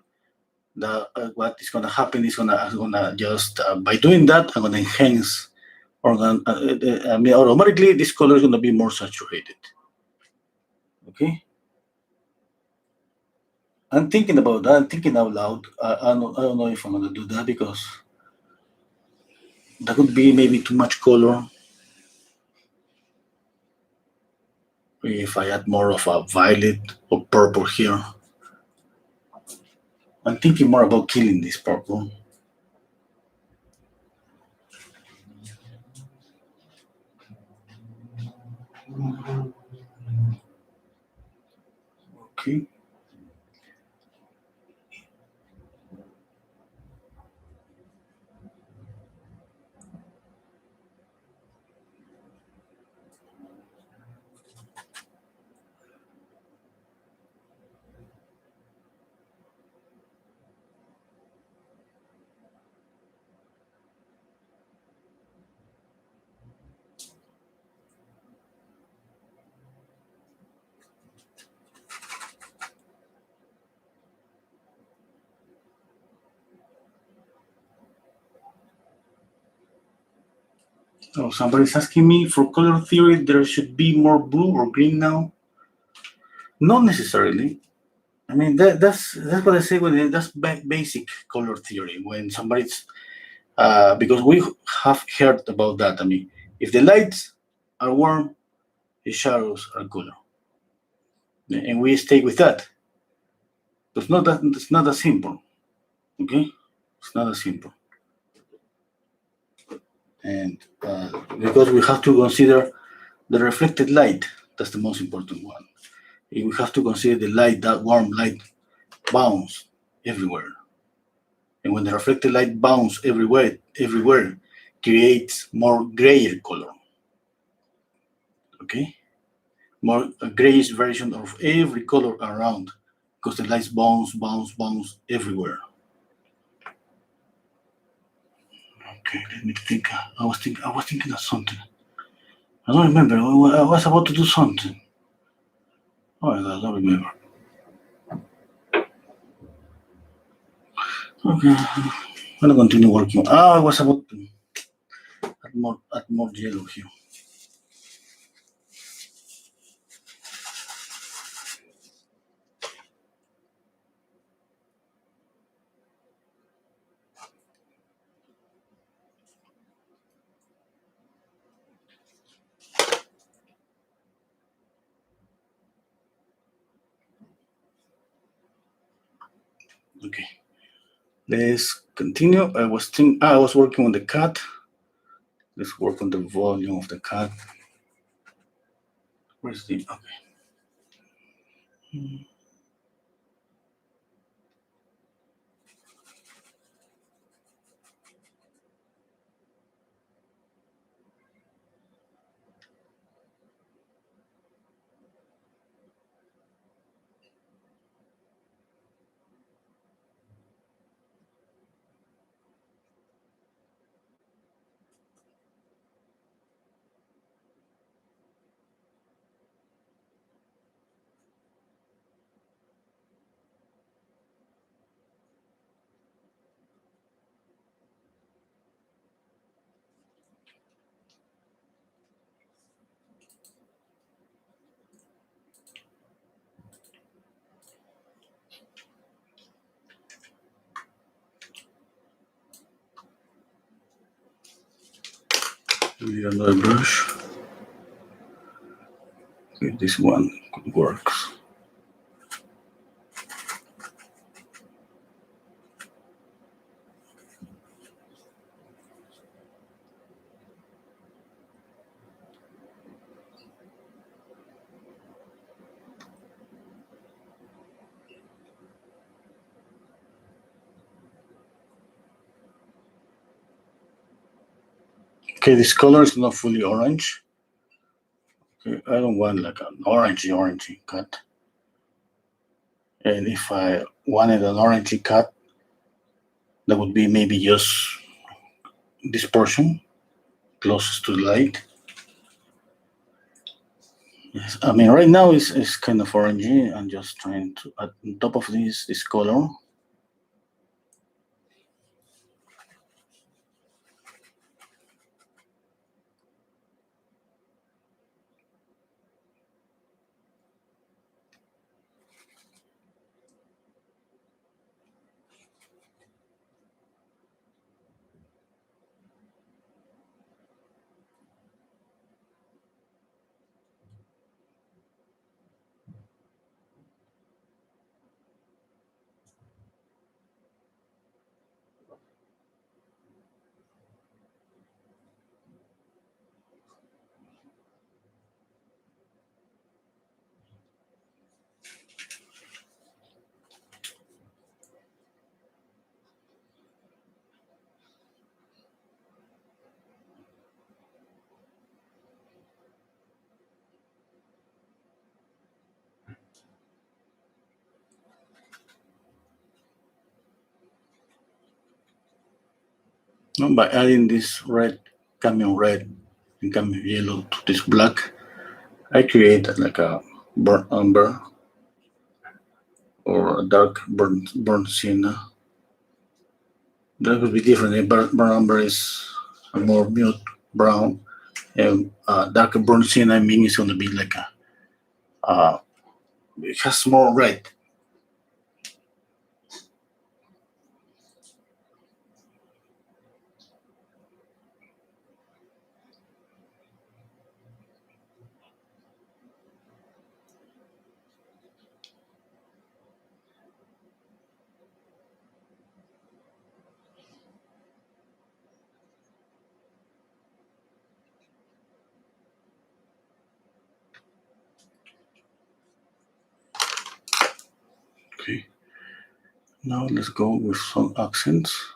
What is going to happen is gonna just by doing that, I'm going to enhance, or I mean, automatically this color is going to be more saturated. Okay. I'm thinking about that. I'm thinking out loud. I don't know if I'm gonna do that because that could be maybe too much color. If I add more of a violet or purple here, I'm thinking more about killing this purple. Okay. Oh, somebody's asking me for color theory. There should be more blue or green now. Not necessarily. I mean that's what I say when that's basic color theory. When somebody's because we have heard about that. I mean, if the lights are warm, the shadows are cooler, and we stay with that. It's not that simple. Okay, it's not that simple, and because we have to consider the reflected light. That's the most important one. And we have to consider the light, that warm light, bounce everywhere, and when the reflected light bounce everywhere creates more grayer color. Okay, more a grayish version of every color around because the lights bounce everywhere. Okay, let me think. I was thinking of something. I don't remember. I was about to do something. Oh my god, I don't remember. Okay, I'm gonna continue working. I was about to add more yellow here. Okay, let's continue. I was working on the cat. Let's work on the volume of the cat. Where's the okay? We need another brush. Okay, this one works. Okay, this color is not fully orange. Okay, I don't want like an orangey cut. And if I wanted an orangey cut, that would be maybe just this portion closest to the light. Yes, I mean right now it's kind of orangey. I'm just trying to add on top of this color. No, by adding this red, camion red and camion yellow to this black, I create like a burnt umber or a dark burnt sienna. That would be different. Burnt umber is a more mute brown, and dark burnt sienna, I mean, it's going to be like uh, it has more red. Okay, now let's go with some accents.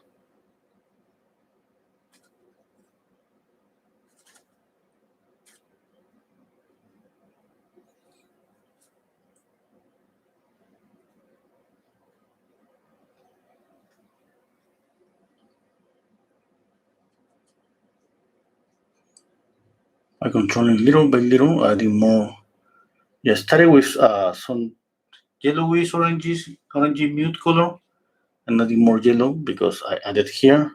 I control it little by little, adding more. Yeah, started with some yellowish orangey mute color, and adding more yellow because I added here,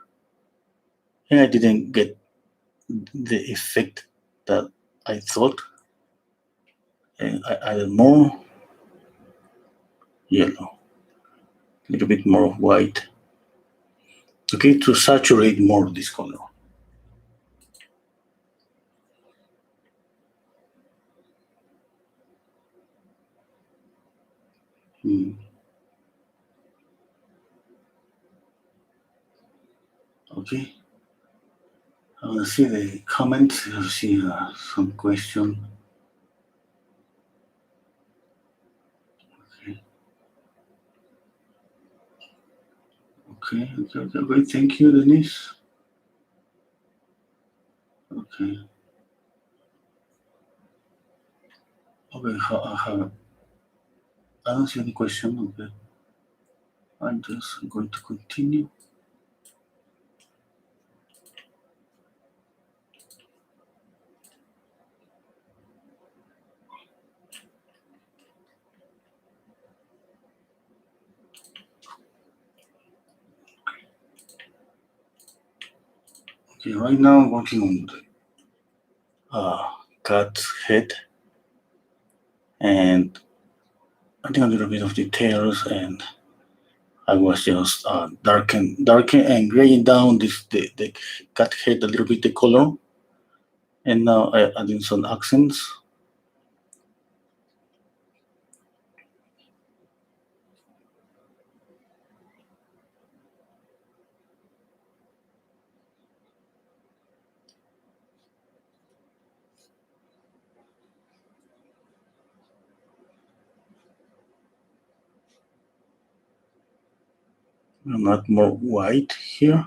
and I didn't get the effect that I thought, and I added more yellow, a little bit more white, okay, to saturate more this color. Hmm. Okay, I want to see the comments. I see some question. Okay, okay. Thank you, Denise. Okay, okay. I don't see any question. Okay, I'm just going to continue. Okay, right now I'm working on the cat's head and adding a little bit of details, and I was just darken and graying down the cat head a little bit the color, and now I adding some accents. I'm add more white here.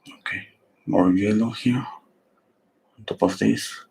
Okay, more yellow here on top of this.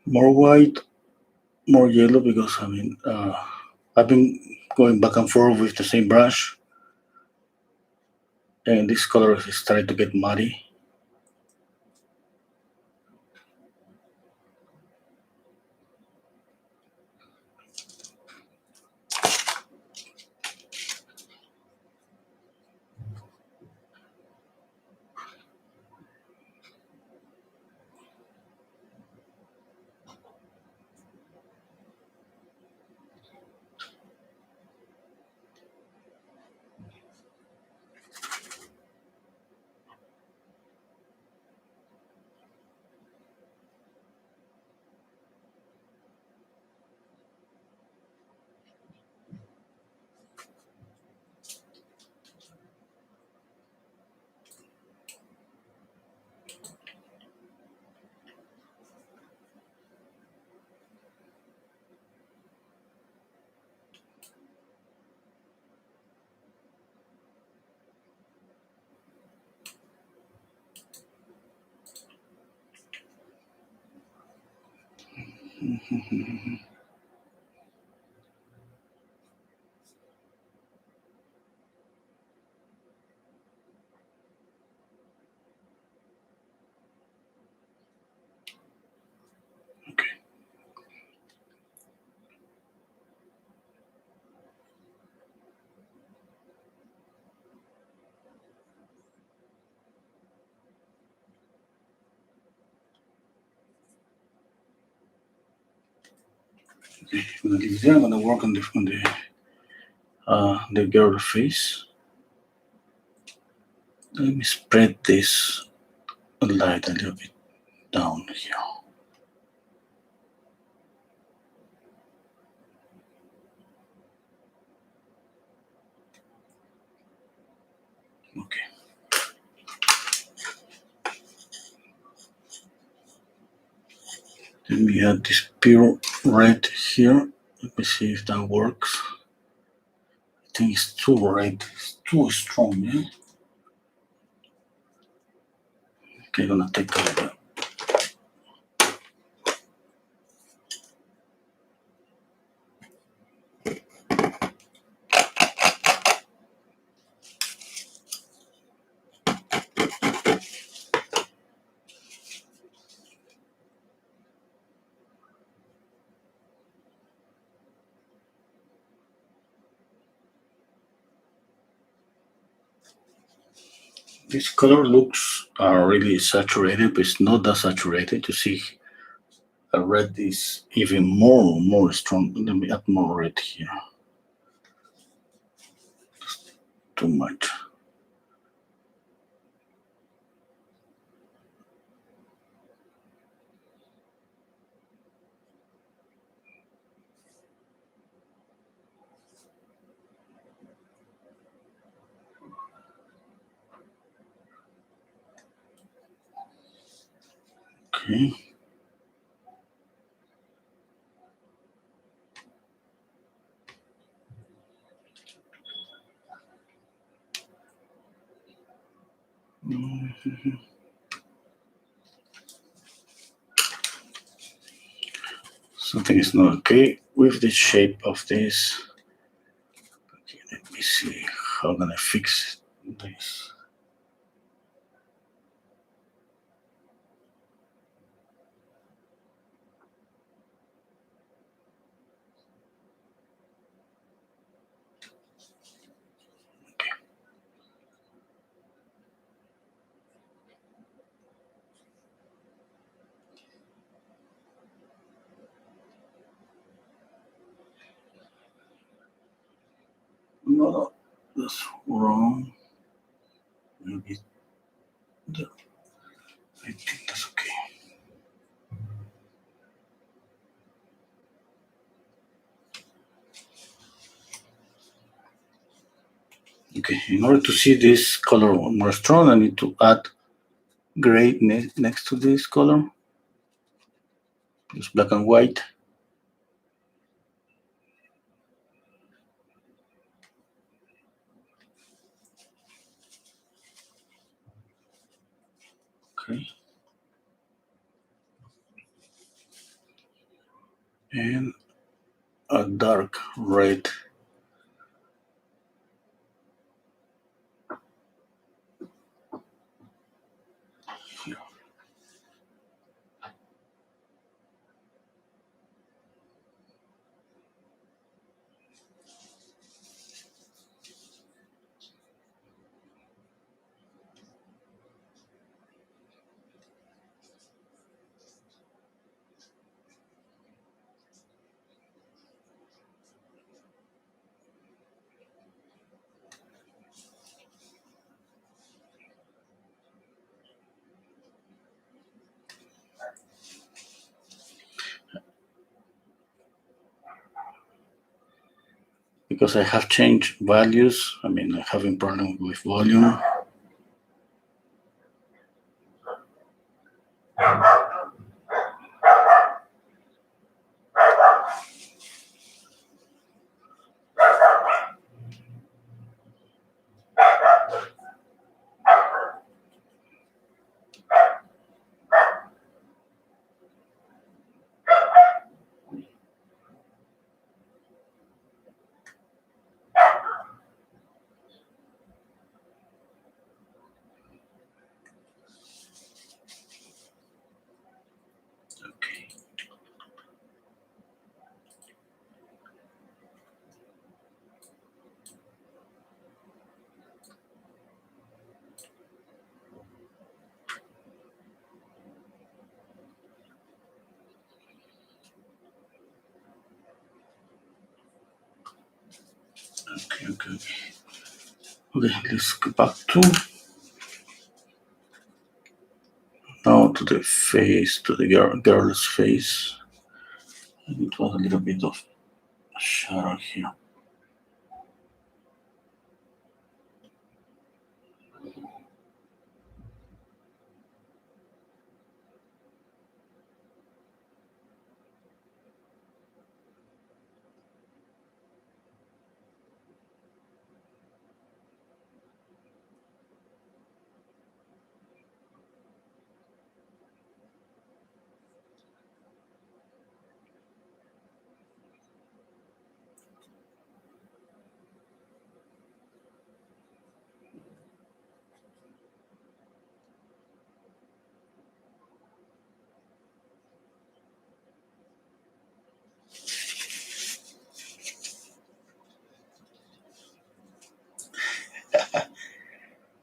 more white, more yellow, because I've been going back and forth with the same brush, and this color is starting to get muddy. Okay. Okay, I'm gonna leave there. I'm gonna work on the girl face. Let me spread this light a little bit down here. Okay. Let me add this pure red here. Let me see if that works. I think it's too red. It's too strong, yeah? Okay, I'm gonna take out that. This color looks really saturated, but it's not that saturated. You see, red is even more strong. Let me add more red here. Too much. Okay. Mhm. Something is not okay with the shape of this. Okay, let me see how can I fix this. Okay. No, that's wrong. Maybe I think that's okay. Okay, in order to see this color more strong, I need to add gray next to this color. It's black and white. Okay. and a dark red. Here. Because I have changed values, I mean, I'm having problem with volume. Okay. Okay. Okay, let's go back to now to the face, to the girl's face. And it was a little bit of shadow here.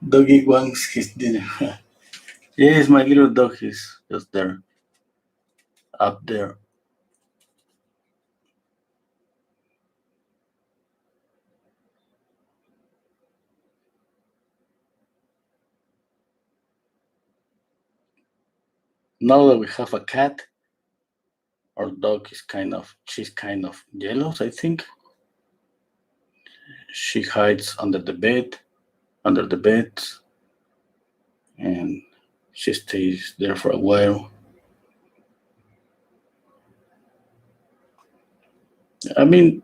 Doggy wants his dinner. Yes, my little dog is just there, up there. Now that we have a cat, our dog is she's kind of jealous, I think. She hides under the bed, and she stays there for a while. I mean,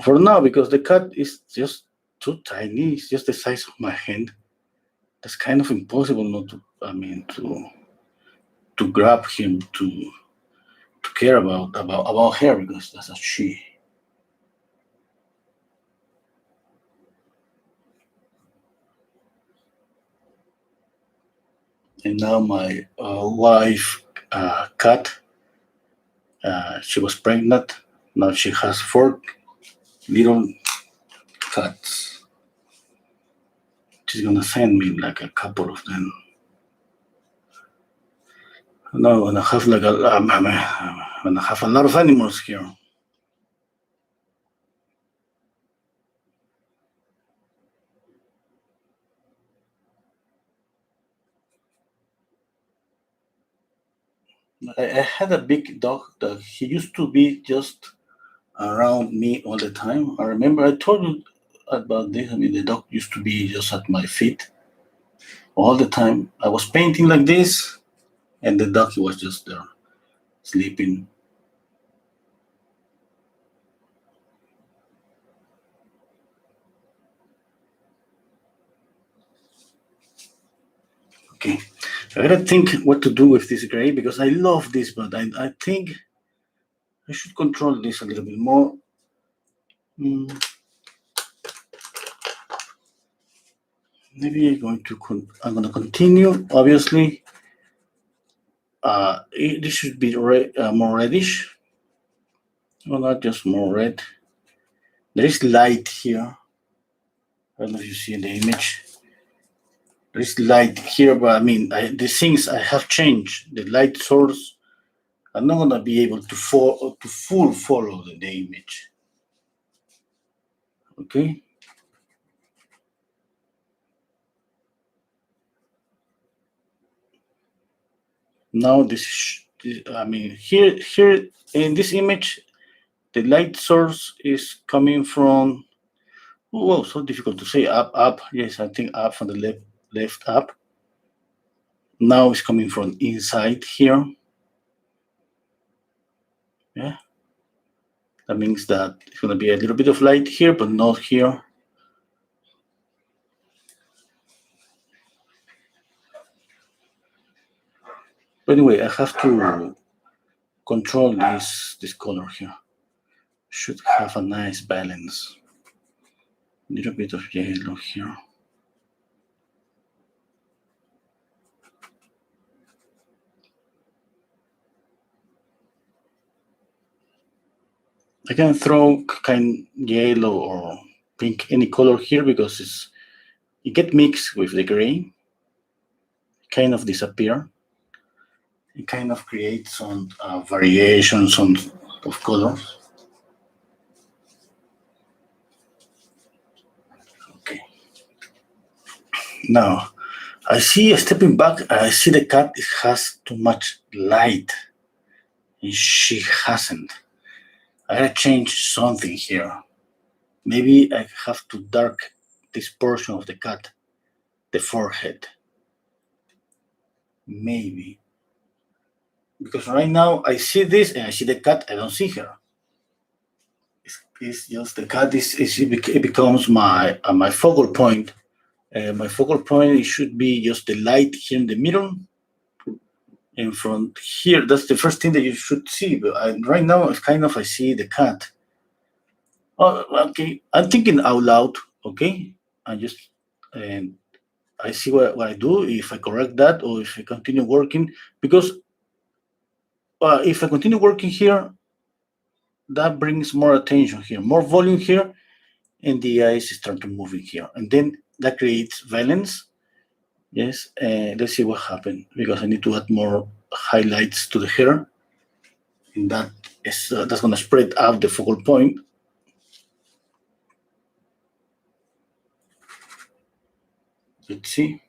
for now, because the cat is just too tiny, it's just the size of my hand. That's kind of impossible not to, I mean, to grab him, to care about her, because that's a she. And now my wife, cat, she was pregnant. Now she has four little cats. She's gonna send me like a couple of them. No, and I have like and I have a lot of animals here. I had a big dog that he used to be just around me all the time. I remember I told you about this. I mean, the dog used to be just at my feet all the time. I was painting like this, and the dog was just there sleeping. Okay, I gotta think what to do with this gray because I love this, but I think I should control this a little bit more. Maybe I'm going to continue. Obviously, this should be more reddish. Well, not just more red. There is light here. I don't know if you see in the image. There is light here, but I mean, the things I have changed. The light source, I'm not gonna be able to full follow the image. Okay. Now I mean, here in this image, the light source is coming from. Oh, so difficult to say. Up. Yes, I think up from the left up. Now it's coming from inside here. Yeah. That means that it's going to be a little bit of light here, but not here. But anyway, I have to control this color here. Should have a nice balance. A little bit of yellow here. I can throw kind yellow or pink, any color here, because it get mixed with the gray, kind of disappear. It kind of creates some variations of colors. Okay. Now, I see, stepping back, I see the cat has too much light, and she hasn't. I gotta change something here. Maybe I have to dark this portion of the cat, the forehead. Maybe. Because right now I see this and I see the cat, I don't see her. It's just the cat it becomes my focal point. My focal point, it should be just the light here in the middle. And from here, that's the first thing that you should see. But right now, it's kind of I see the cat. Oh, okay. I'm thinking out loud. Okay, I just and I see what I do, if I correct that or if I continue working. Because if I continue working here, that brings more attention here, more volume here, and the eyes start to moving here, and then that creates valence. Yes, let's see what happened, because I need to add more highlights to the hair, and that's going to spread out the focal point. Let's see.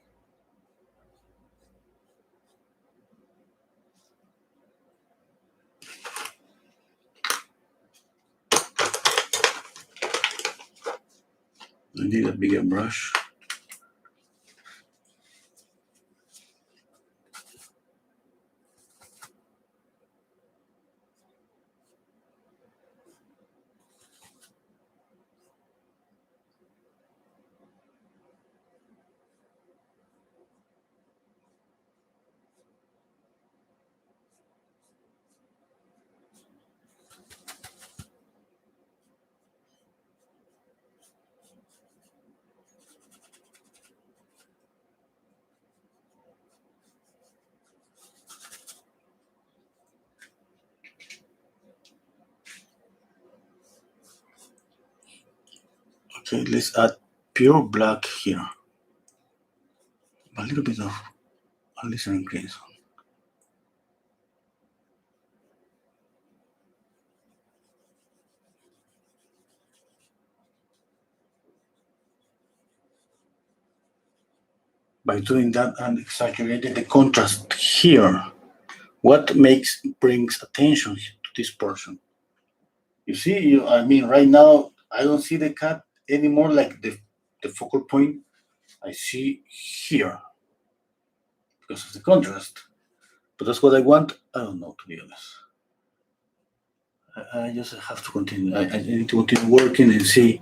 I need a bigger brush. Okay, let's add pure black here. A little bit of alizarin crimson. By doing that, I'm exaggerating the contrast here. What brings attention to this portion? You see, I mean, right now, I don't see the cat anymore like the focal point. I see here because of the contrast. But that's what I want. I don't know, to be honest. I just have to continue. I need to continue working and see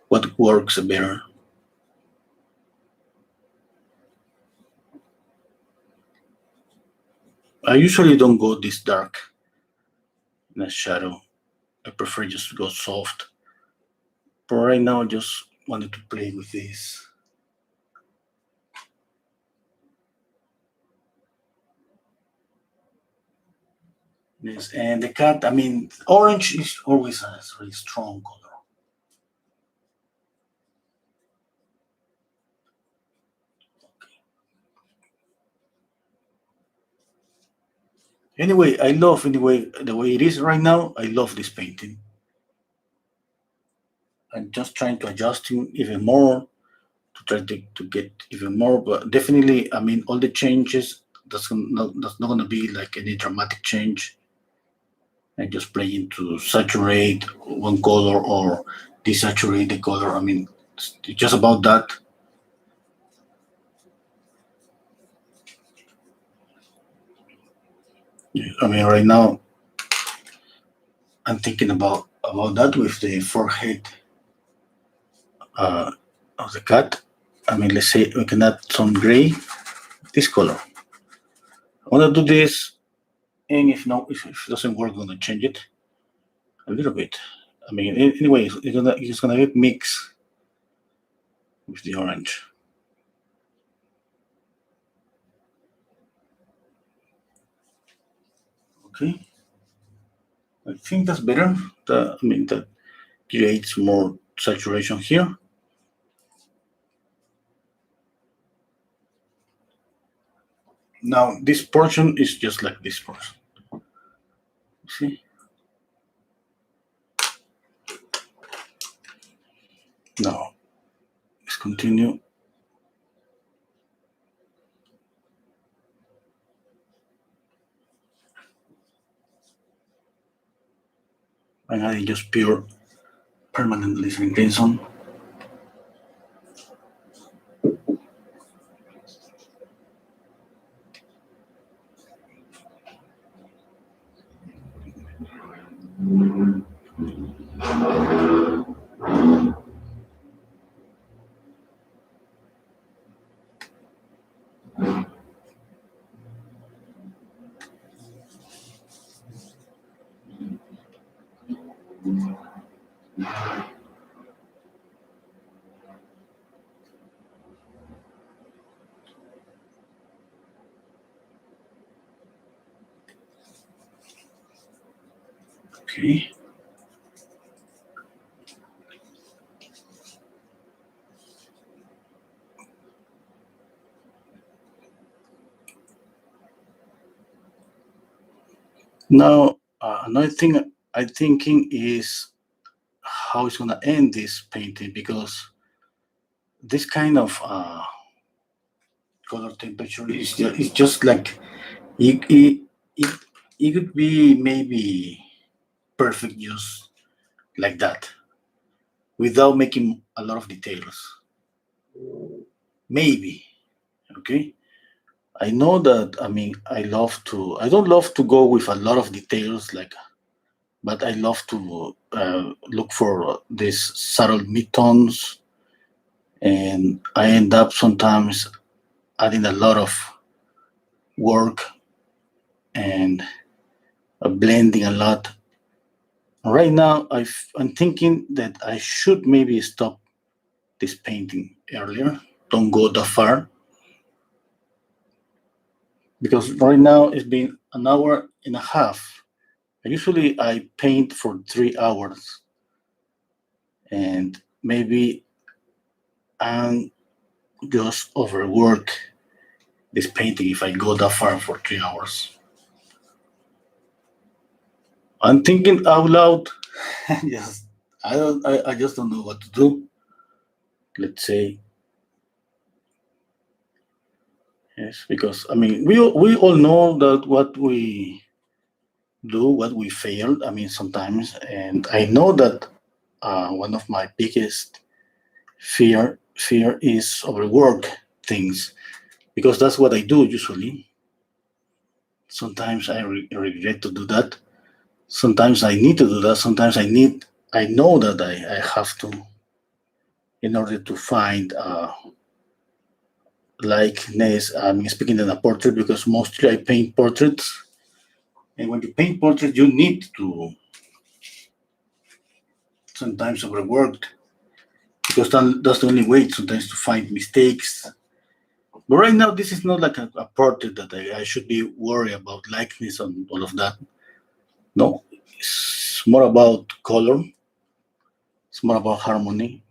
what works better. I usually don't go this dark. in a shadow. I prefer just to go soft. But right now I just wanted to play with this. Yes, and the cat, I mean, orange is always a very strong color. Anyway, I love anyway the way it is right now. I love this painting. I'm just trying to adjust him even more to try to get even more. But definitely, I mean, all the changes that's not gonna be like any dramatic change. I just playing to saturate one color or desaturate the color. I mean, it's just about that. I mean, right now I'm thinking about that with the forehead uh, of the cat. I mean, let's say we can add some gray, this color. I want to do this, and if it doesn't work, I'm gonna change it a little bit. I mean, anyway, it's gonna get mixed with the orange. Okay, I think that's better. I mean, that creates more saturation here. Now, this portion is just like this portion. See? Now, let's continue. I'm adding just pure permanent listening Renso. Okay. Now, another thing I'm thinking is how it's gonna end this painting because this kind of color temperature is just like it, it could be maybe perfect just like that without making a lot of details. Maybe, okay. I know that. I mean, I love to. I don't love to go with a lot of details, like, but I love to look for these subtle midtones, and I end up sometimes adding a lot of work and blending a lot. Right now, I'm thinking that I should maybe stop this painting earlier. Don't go that far because right now it's been an hour and a half. Usually I paint for 3 hours, and maybe I'm just overwork this painting if I go that far for 3 hours. I'm thinking out loud. Yes, I just don't know what to do. Let's say yes, because I mean we all know that what we do, what we failed. I mean sometimes, and I know that one of my biggest fear is overwork things because that's what I do usually. Sometimes I regret to do that. Sometimes I need to do that. Sometimes I know that I have to in order to find likeness. I mean, speaking in a portrait because mostly I paint portraits. And when you paint portraits, you need to sometimes overwork, because that's the only way sometimes to find mistakes. But right now, this is not like a portrait that I should be worried about likeness and all of that. No, it's more about color. It's more about harmony.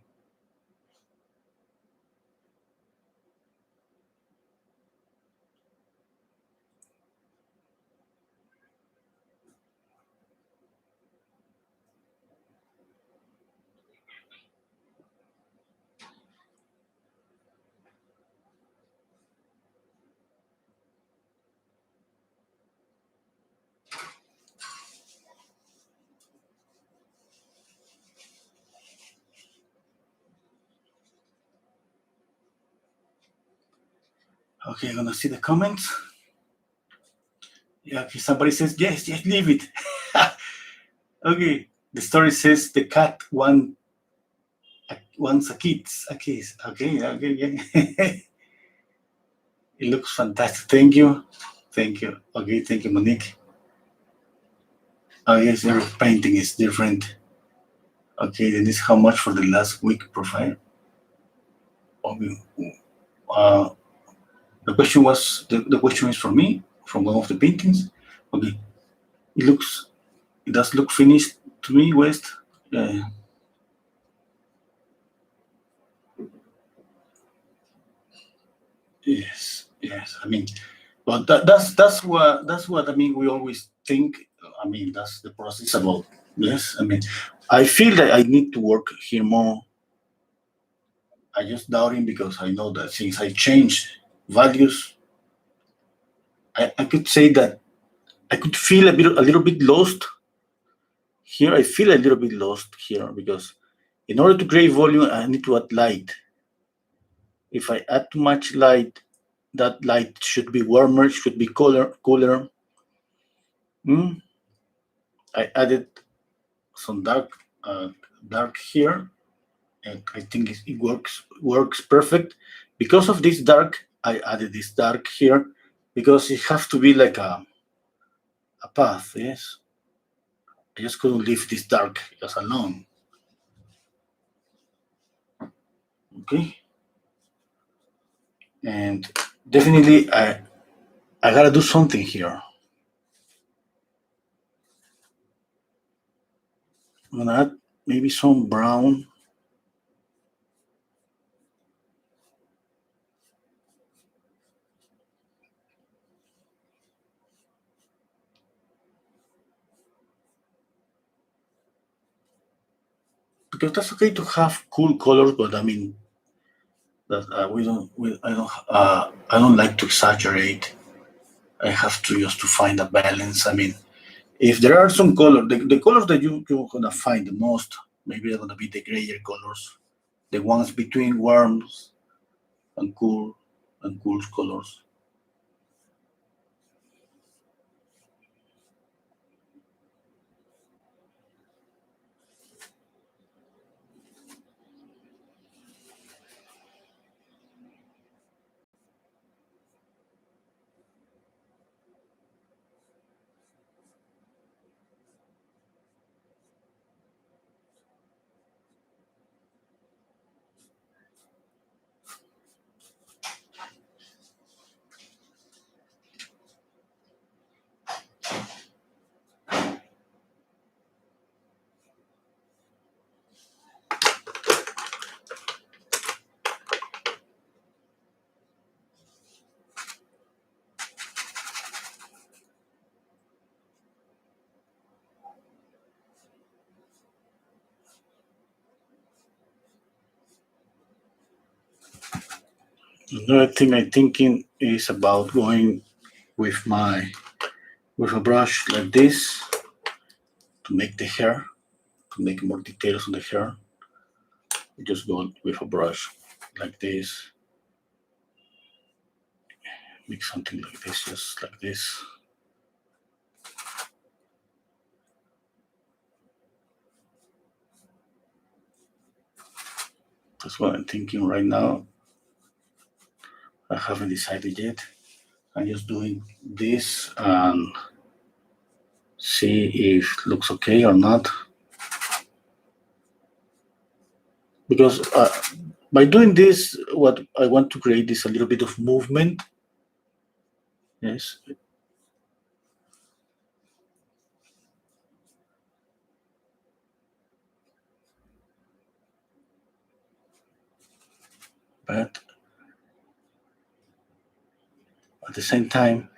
Okay, I'm gonna see the comments. Yeah, okay, somebody says yes, yes, leave it. Okay, the story says the cat wants a kiss. Okay, okay, yeah. It looks fantastic. Thank you. Thank you. Okay, thank you, Monique. Oh, yes, every painting is different. Okay, then this is how much for the last week profile. Okay. Uh, the question is for me, from one of the paintings. Okay, it does look finished to me, West. Yes, yes. I mean, but that's what I mean. We always think. I mean, that's the process about. Yes, I mean, I feel that I need to work here more. I just doubting because I know that since I changed values, I could say that I could feel a little bit lost here. I feel a little bit lost here because in order to create volume, I need to add light. If I add too much light, that light should be warmer, should be cooler. Mm, I added some dark here, and I think it works perfect. Because of this dark, I added this dark here because it has to be like a path. Yes, I just couldn't leave this dark just alone. Okay, and definitely I gotta do something here. I'm gonna add maybe some brown. Because that's okay to have cool colors, but I mean that I don't like to exaggerate. I have to just to find a balance. I mean, if there are some colors, the colors that you're gonna find the most, maybe they're gonna be the grayer colors, the ones between warms and cool colors. Another thing I'm thinking is about going with with a brush like this to make the hair, to make more details on the hair. Just go with a brush like this, make something like this, just like this. That's what I'm thinking right now. I haven't decided yet. I'm just doing this and see if it looks okay or not. Because by doing this, what I want to create is a little bit of movement. Yes. But at the same time,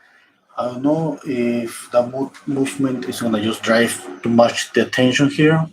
I don't know if the movement is gonna just drive too much the attention here.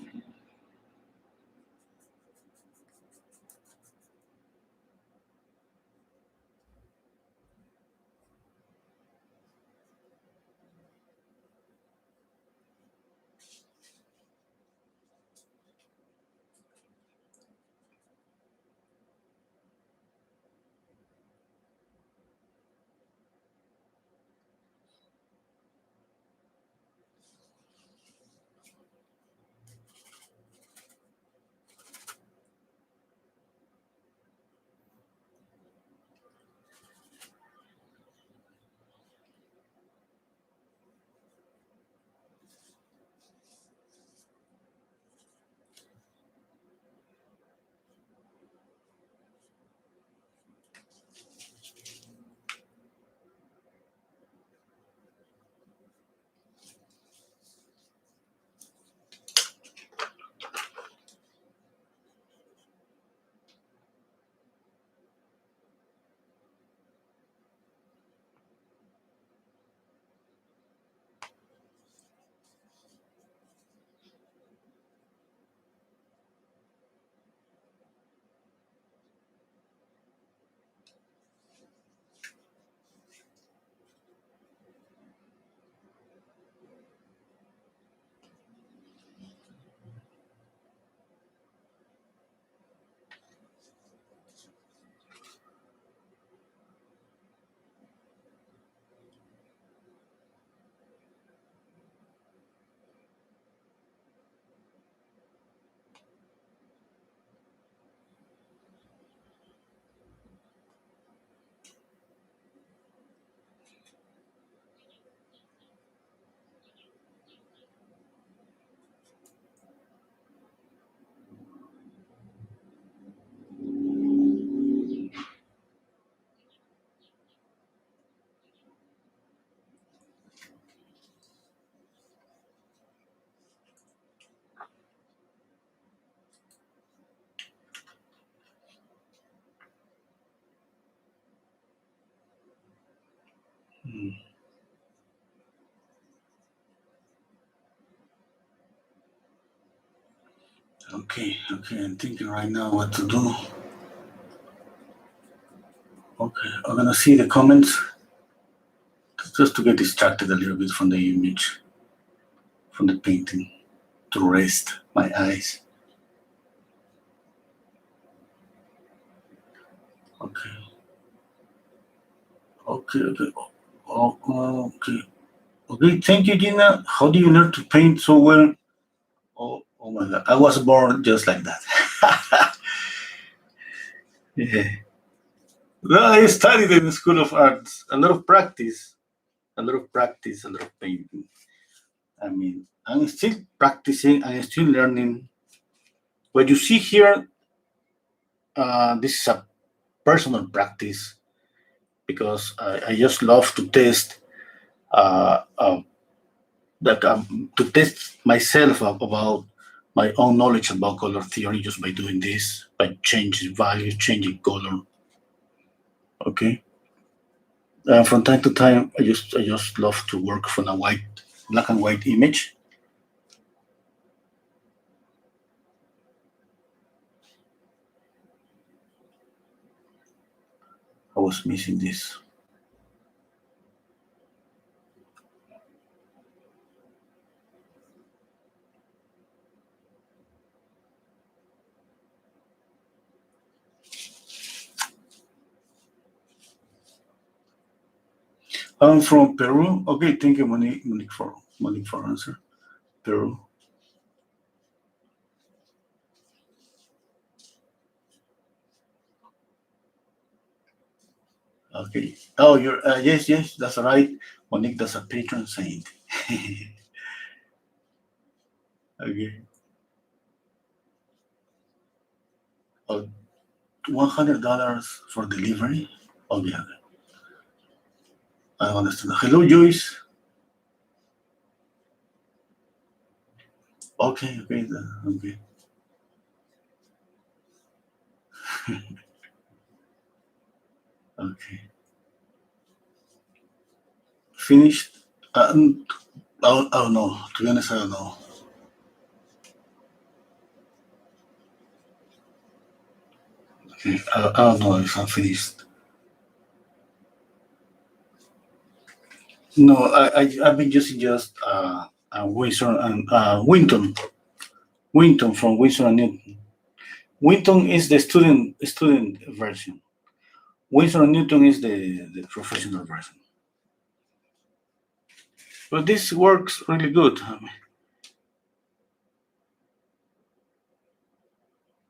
Hmm. Okay, I'm thinking right now what to do. Okay, I'm gonna see the comments just to get distracted a little bit from the image, from the painting, to rest my eyes. Okay, okay. Okay. Okay, thank you, Gina. How do you learn to paint so well? Oh my God, I was born just like that. Yeah. Well, I studied in the School of Arts. A lot of practice, a lot of practice, a lot of painting. I mean, I'm still practicing, I'm still learning. What you see here, this is a personal practice because I just love to test uh, um, to test myself about my own knowledge about color theory just by doing this, by changing values, changing color. Okay. From time to time, I just love to work from a black and white image. I was missing this. I'm from Peru. Okay, thank you, Monique for answer. Peru. Okay. Oh, you're yes, that's right. Monique, that's a patron saint. Okay. Oh, $100 for delivery? Okay, okay. I understand. Hello, Joyce. Okay, okay, okay. Okay. Finished? I don't know. To be honest, I don't know. Okay. I don't know if I'm finished. No, I've been using just Windsor and Winton from Windsor and Newton. Winton is the student version. Windsor and Newton is the professional version. But this works really good. I mean,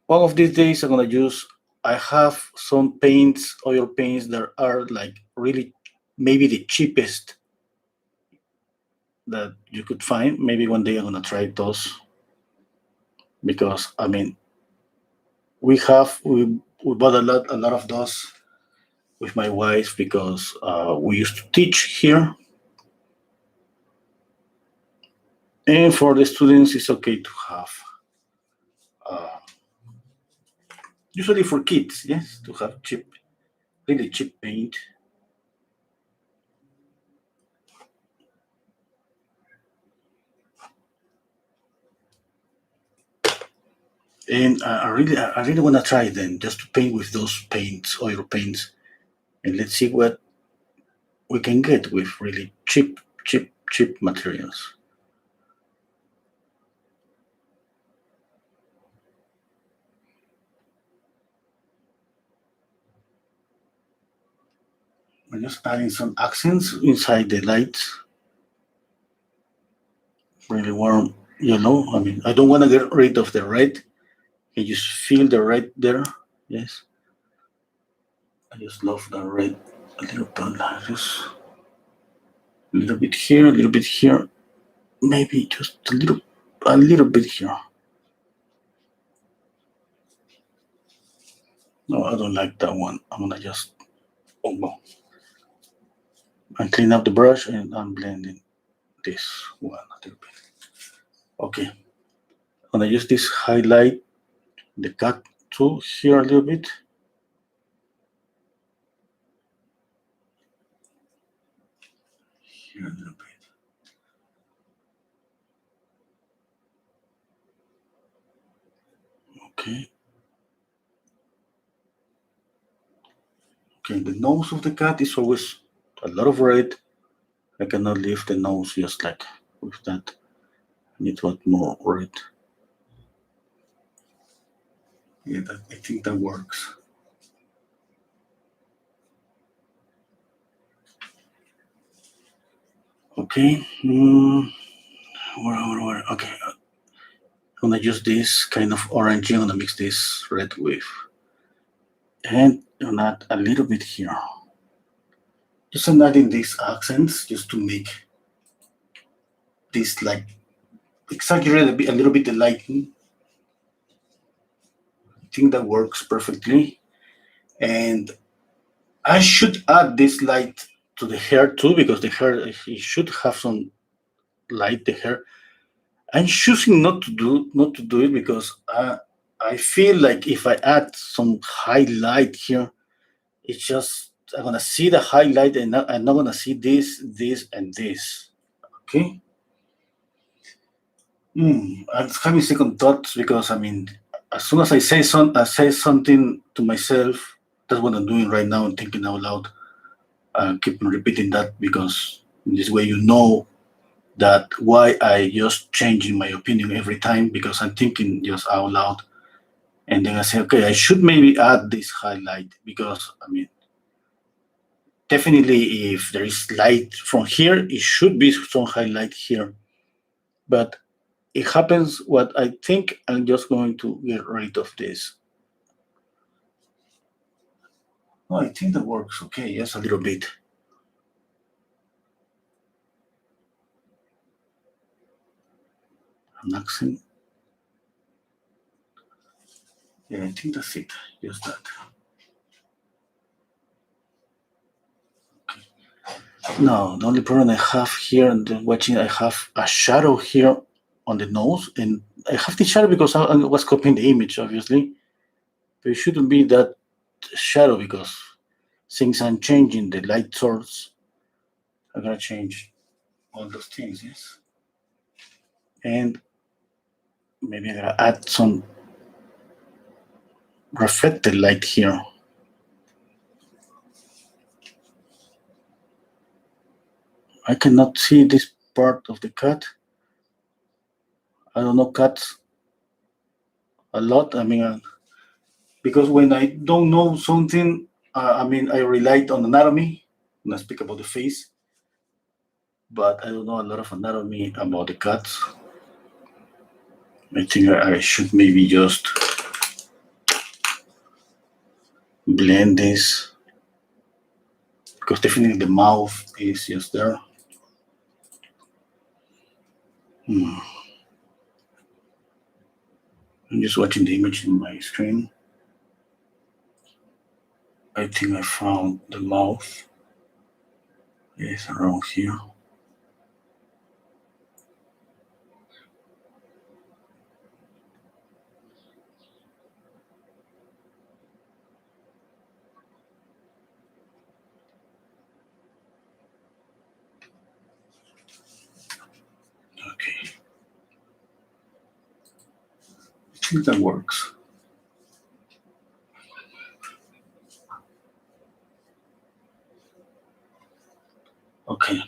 one of these days I'm gonna use. I have some paints, oil paints that are like really maybe the cheapest that you could find. Maybe one day I'm gonna try those because I mean we bought a lot of those with my wife because we used to teach here, and for the students it's okay to have. Uh, Usually for kids, yes, to have cheap, really cheap paint. And I really want to try then just to paint with those paints, oil paints, and let's see what we can get with really cheap materials. I'm just adding some accents inside the lights, really warm yellow. I mean, I don't want to get rid of the red. You just feel the red there. Yes, I just love the red. A little bit, just a little bit here, a little bit here, maybe just a little bit here. No, I don't like that one. I'm gonna just well, and clean up the brush and I'm blending this one a little bit. Okay, I'm gonna use this highlight the cut tool here a little bit. Here a little bit. Okay. Okay, the nose of the cat is always a lot of red. I cannot leave the nose just like with that. I need to add more red. Yeah, I think that works. Okay. Where? Okay. I'm gonna use this kind of orange. I'm gonna mix this red with, and I'm gonna add a little bit here. Just I'm adding these accents just to make this like exaggerate a little bit the lighting. I think that works perfectly. And I should add this light to the hair too because the hair it should have some light. The hair. I'm choosing not to do it because I feel like if I add some highlight here, it's just I'm gonna see the highlight and I'm not gonna see this, and this. Okay. I'm having second thoughts because I mean, as soon as I say something to myself, that's what I'm doing right now. I'm thinking out loud. Keep repeating that because in this way you know that why I just changing my opinion every time because I'm thinking just out loud, and then I say, okay, I should maybe add this highlight because I mean, definitely if there is light from here, it should be some highlight here, but it happens what I think I'm just going to get rid of this. Oh, I think that works okay. Yes, a little bit. an accent. Yeah, I think that's it. Just that. Now, the only problem I have here and watching, I have a shadow here on the nose, and I have the shadow because I was copying the image, obviously. But it shouldn't be that shadow because things are changing. The light source, I'm gonna change all those things, yes. And maybe I'm gonna add some reflected light here. I cannot see this part of the cat. I don't know cats a lot. I mean, because when I don't know something, I rely on anatomy when I speak about the face, but I don't know a lot of anatomy about the cats. I think I should maybe just blend this because definitely the mouth is just there. I'm just watching the image in my screen. I think I found the mouth. Yes, around here. Okay. I think that works. Okay.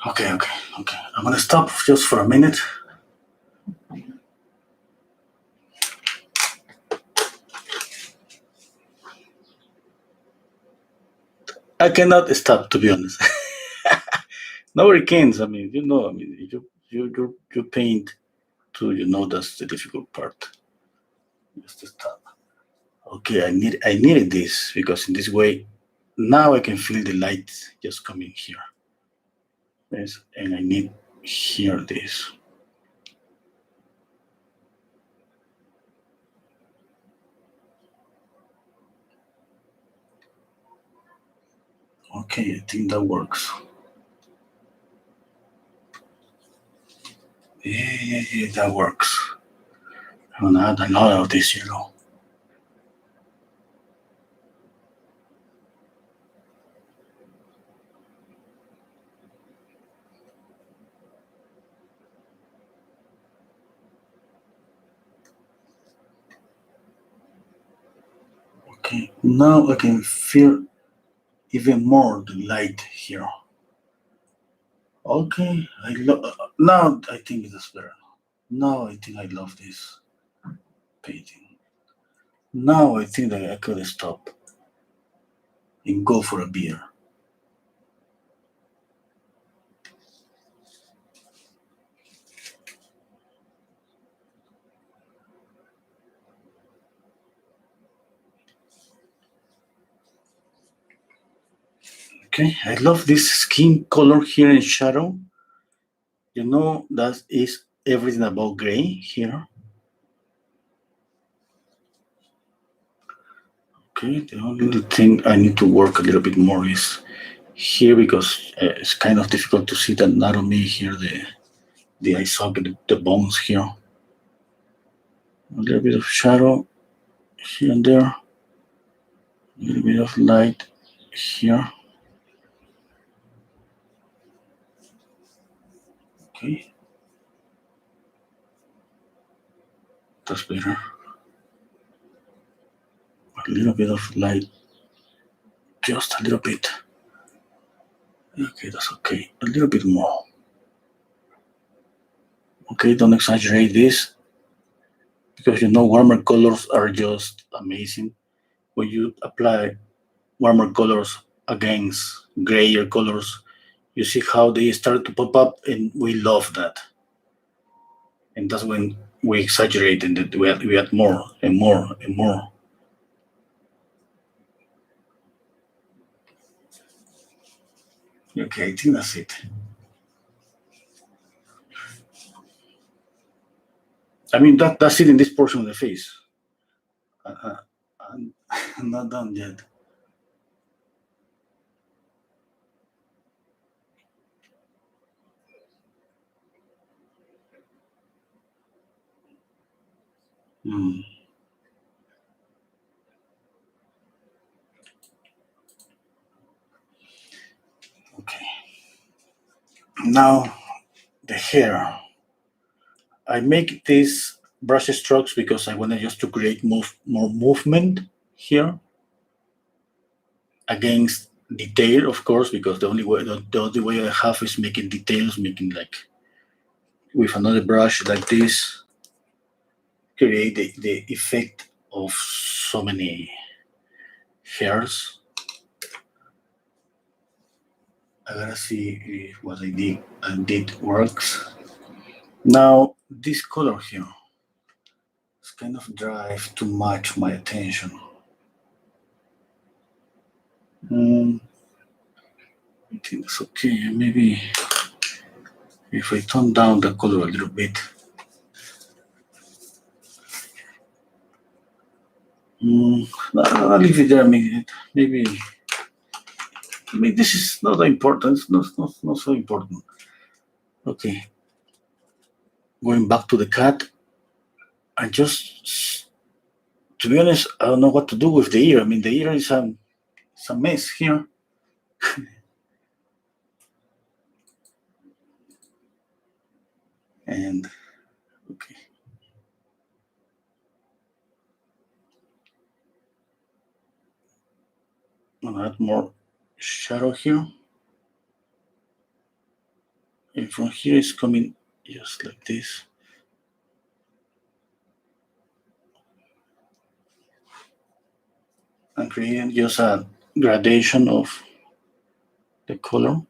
Okay. I'm gonna stop just for a minute. I cannot stop, to be honest. Nobody can. I mean, you paint too. You know that's the difficult part. Just to stop. Okay, I needed this because in this way, now I can feel the light just coming here. Yes, and I need here this. Okay, I think that works. Yeah, that works. I'm gonna add a lot of this yellow. Okay, now I can feel even more the light here. Okay, now I think it's better. Now I think I love this painting. Now I think that I could stop and go for a beer. Okay, I love this skin color here in shadow. You know, that is everything about gray here. Okay, the only thing I need to work a little bit more is here because it's kind of difficult to see the anatomy here, the eye socket, the bones here. A little bit of shadow here and there. A little bit of light here. Okay, that's better. A little bit of light, just a little bit. Okay, that's okay. A little bit more. Okay, don't exaggerate this because you know warmer colors are just amazing. When you apply warmer colors against grayer colors, you see how they start to pop up, and we love that. And that's when we exaggerate and that we add more and more and more. Okay, I think that's it. I mean, that's it in this portion of the face. I'm not done yet. Hmm. Okay. Now the hair. I make these brush strokes because I wanted just to create more movement here against detail, of course, because the only way I have is making details, making like with another brush like this, create the effect of so many hairs. I gotta see if what I did works. Now this color here is kind of drive too much my attention. Mm, I think it's okay. Maybe if I tone down the color a little bit. I'll leave it there. Maybe this is not that important. It's not so important. Okay, going back to the cat. I just, to be honest, I don't know what to do with the ear. I mean, the ear is a mess here. And okay, I'll add more shadow here. And from here it's coming just like this. And creating just a gradation of the color.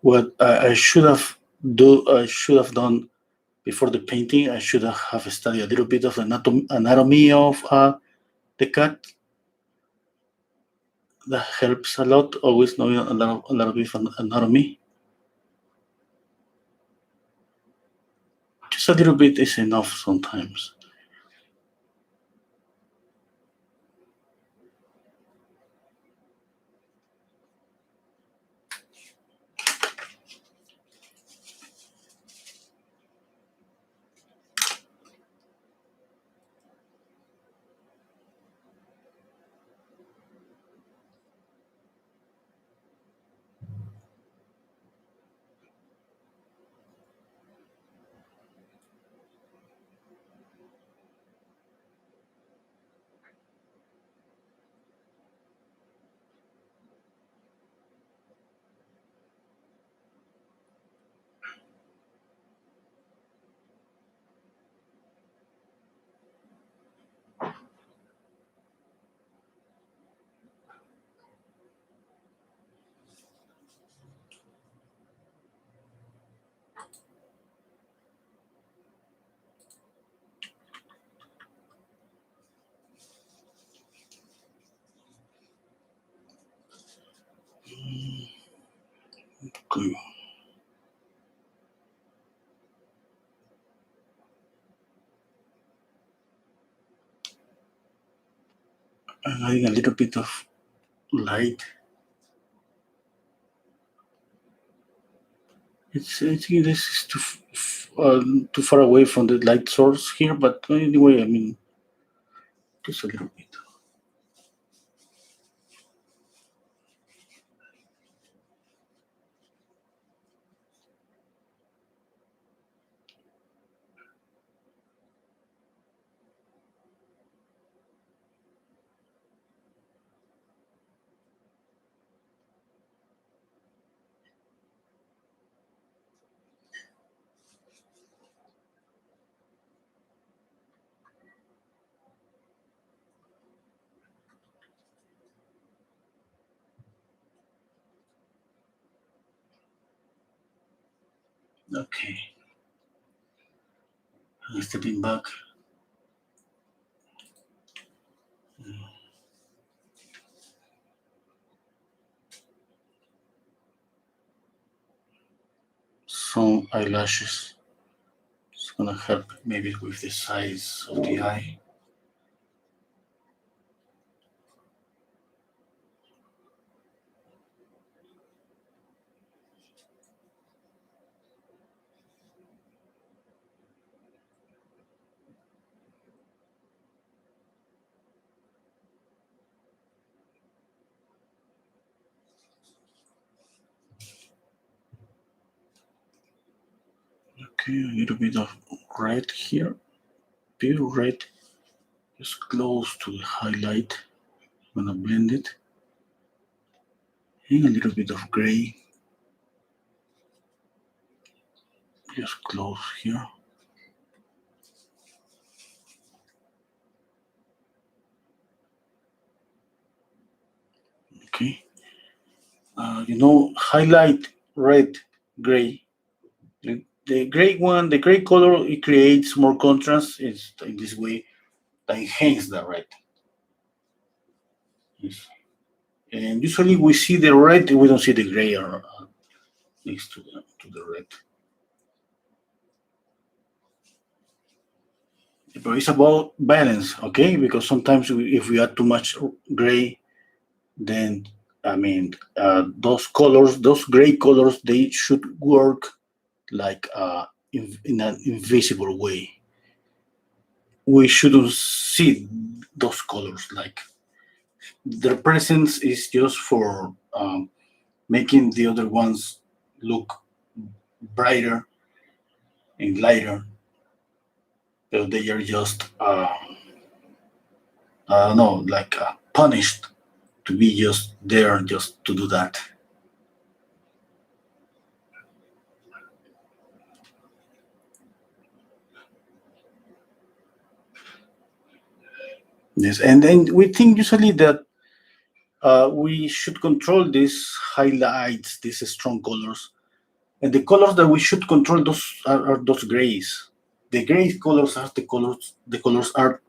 What I should have done before the painting, I should have studied a little bit of anatomy of the cat. That helps a lot. Always knowing a lot of bit of anatomy. Just a little bit is enough sometimes. Okay. I'm adding a little bit of light. I think this is too far away from the light source here, but anyway, I mean, just a little bit. Okay. Stepping back. Some eyelashes. It's gonna help maybe with the size of the eye. Okay, a little bit of red here. Pure red. Just close to the highlight. I'm gonna blend it. And a little bit of gray. Just close here. Okay. Highlight red, gray. The gray one, the gray color, it creates more contrast. It's in this way that enhances the red. Yes. And usually we see the red, we don't see the gray or next to the red. But it's about balance, okay? Because sometimes if we add too much gray, then those colors, those gray colors, they should work like in an invisible way. We shouldn't see those colors. Like their presence is just for making the other ones look brighter and lighter. So they are just I don't know, like punished to be just there just to do that. Yes, and then we think usually that we should control these highlights, these strong colors, and the colors that we should control those are those grays. The gray colors are the colors. The colors are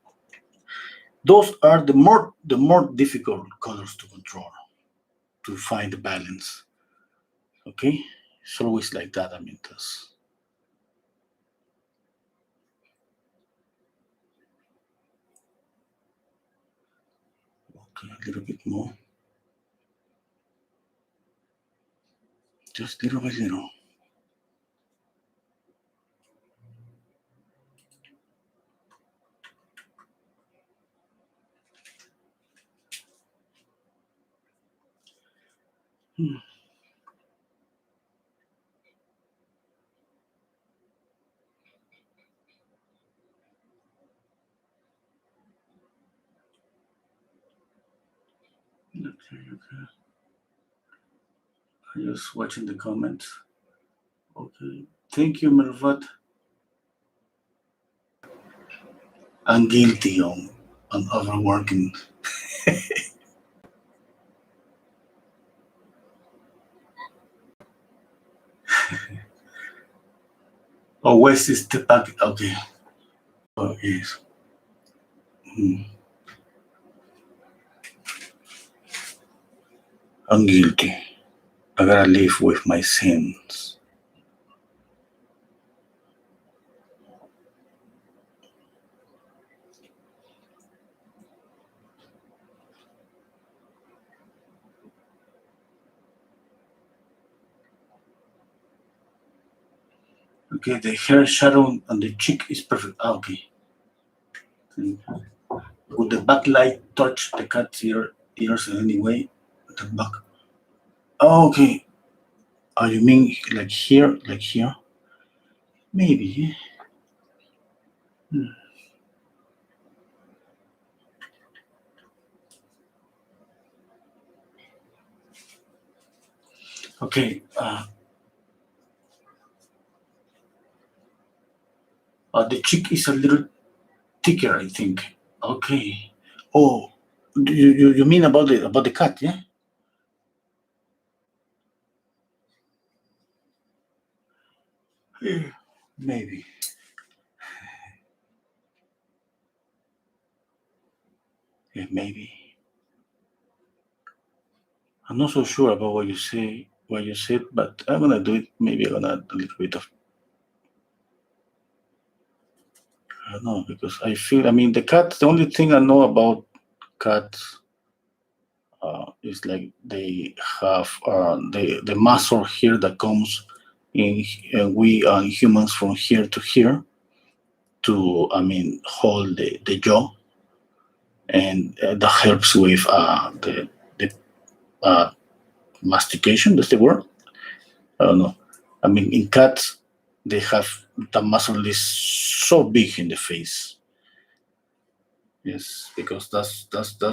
those are the more difficult colors to control, to find the balance. Okay, it's always like that. That's okay. A little bit more, just little by little. Hmm. Okay. I'm just watching the comments. Okay. Thank you, Mervat. I'm guilty on overworking. Oh, West is the back. Okay. Oh, yes. Hmm. I'm guilty. I gotta live with my sins. Okay, the hair shadow on the cheek is perfect. Okay. Would the backlight touch the cat's ears in any way? The back. Oh, okay. Oh, you mean like here? Like here? Maybe. Hmm. Okay. The cheek is a little thicker, I think. Okay. Oh, you mean about the cat? Yeah. Yeah. Maybe. maybe. I'm not so sure about what you said, but I'm gonna do it. Maybe I'm gonna add a little bit of. I don't know because I feel. I mean, the cats. The only thing I know about cats is like they have the muscle here that comes in. We humans from here to here to. I mean, hold the jaw, and that helps with the uh, mastication. That's the word. I don't know. I mean, in cats, they have the muscle is so big in the face. Yes, because that's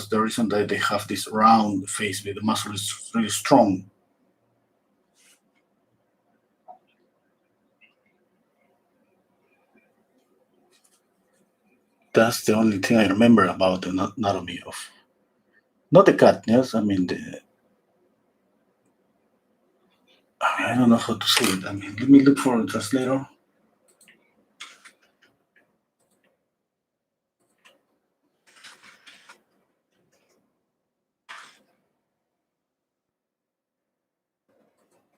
the reason that they have this round face. But the muscle is really strong. That's the only thing I remember about the anatomy of not the cat. Yes, I mean I don't know how to say it. I mean, let me look for a translator.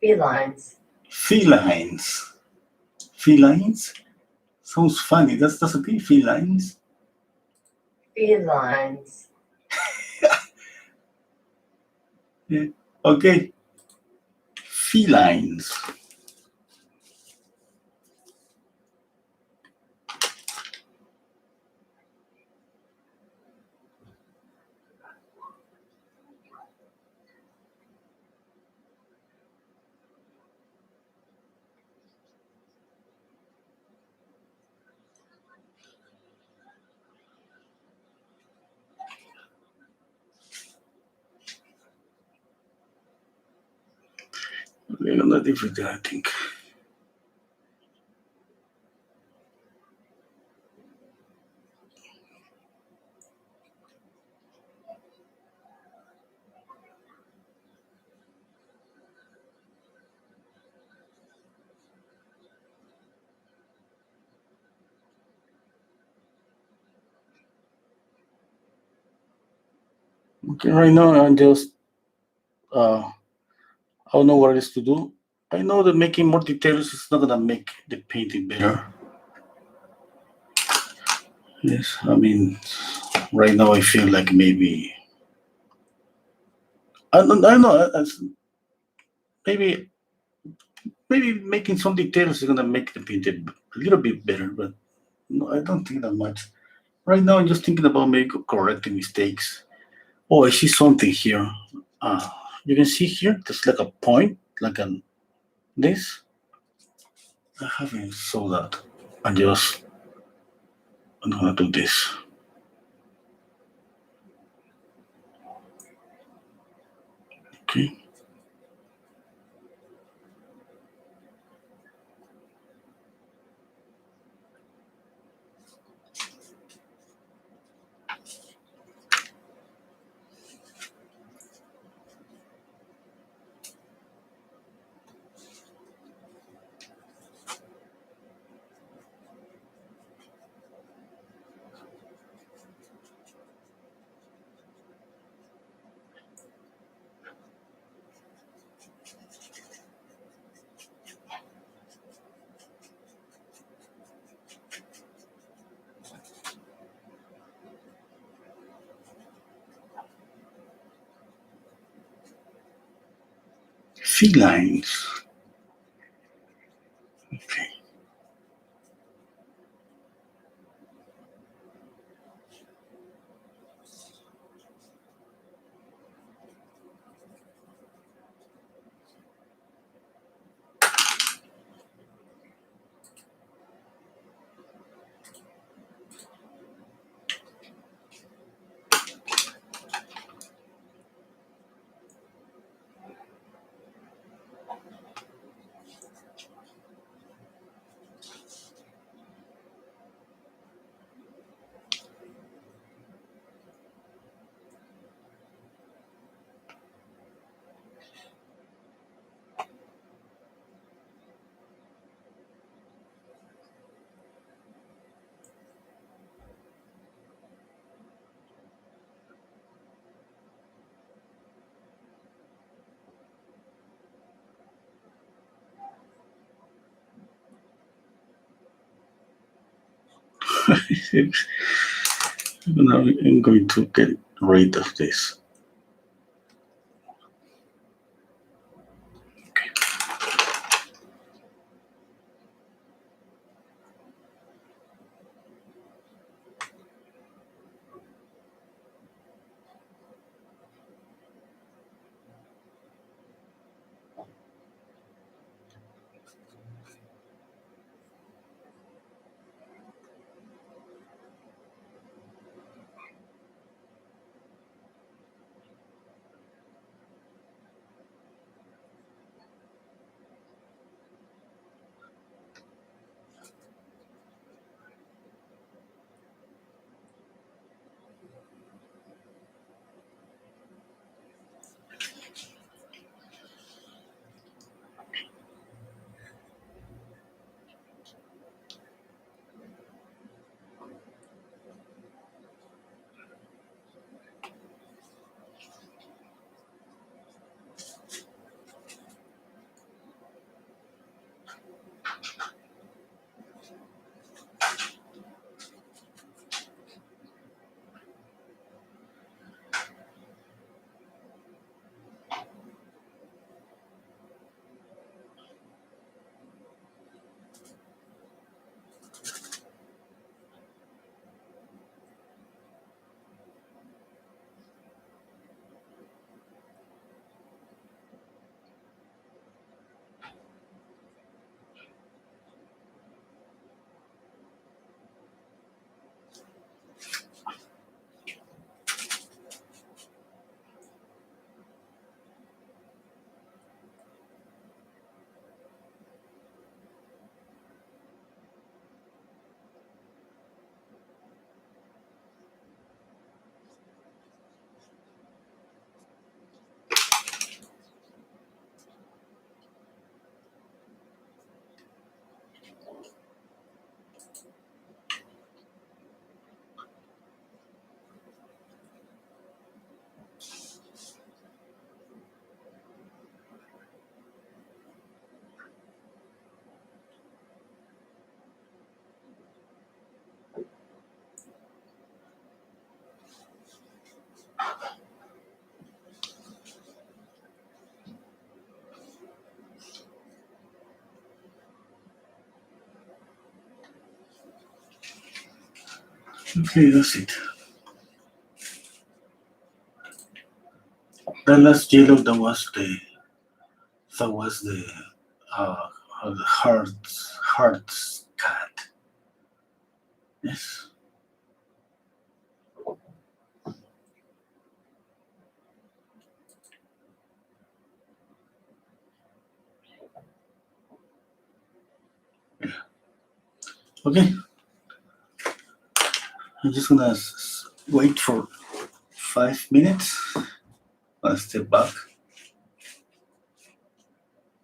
Felines. Felines. Felines sounds funny. That's okay. Felines. Felines. Yeah. Okay. Felines. We're gonna different, I think. Okay, right now I'm just I don't know what it is to do. I know that making more details is not gonna make the painting better. Yes, I mean, right now I feel like maybe I don't know. Maybe maybe making some details is gonna make the painting a little bit better, but no, I don't think that much. Right now I'm just thinking about maybe correcting mistakes. Oh, I see something here. Uh, you can see here, there's like a point, like an this. I haven't saw that. I'm gonna do this. Okay. Felines. Okay. I'm going to get rid of this. Okay, that's it. The last yellow that was the uh, hearts cat. Yes. Okay. I'm just gonna wait for 5 minutes. I'll step back.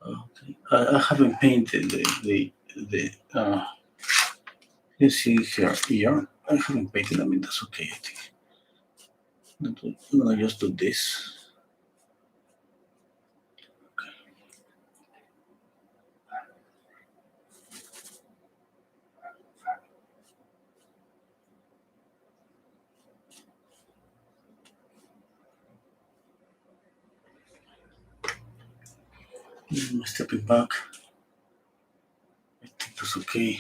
Okay. I haven't painted the. You see here. I haven't painted. I mean that's okay. I think. I'm gonna just do this. Stepping back. I think that's okay.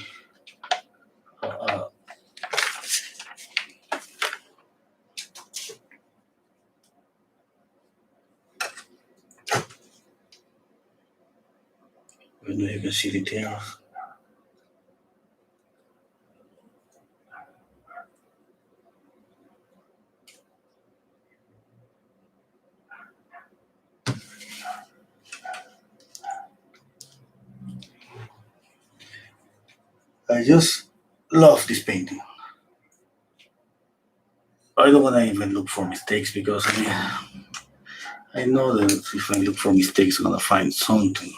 Uh, I don't know if you can see the tail. I just love this painting. I don't want to even look for mistakes because I know that if I look for mistakes, I'm gonna find something.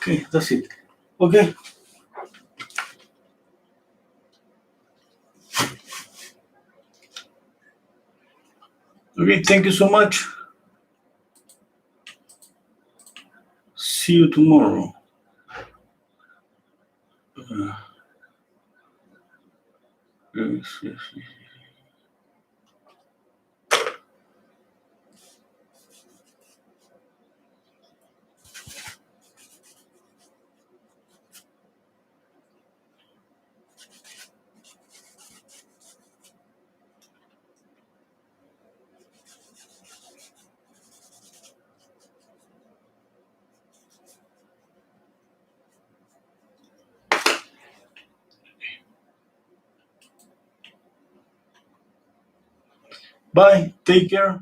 Okay, that's it. Okay. Okay, thank you so much. See you tomorrow. Uh, yes, yes, yes. Bye. Take care.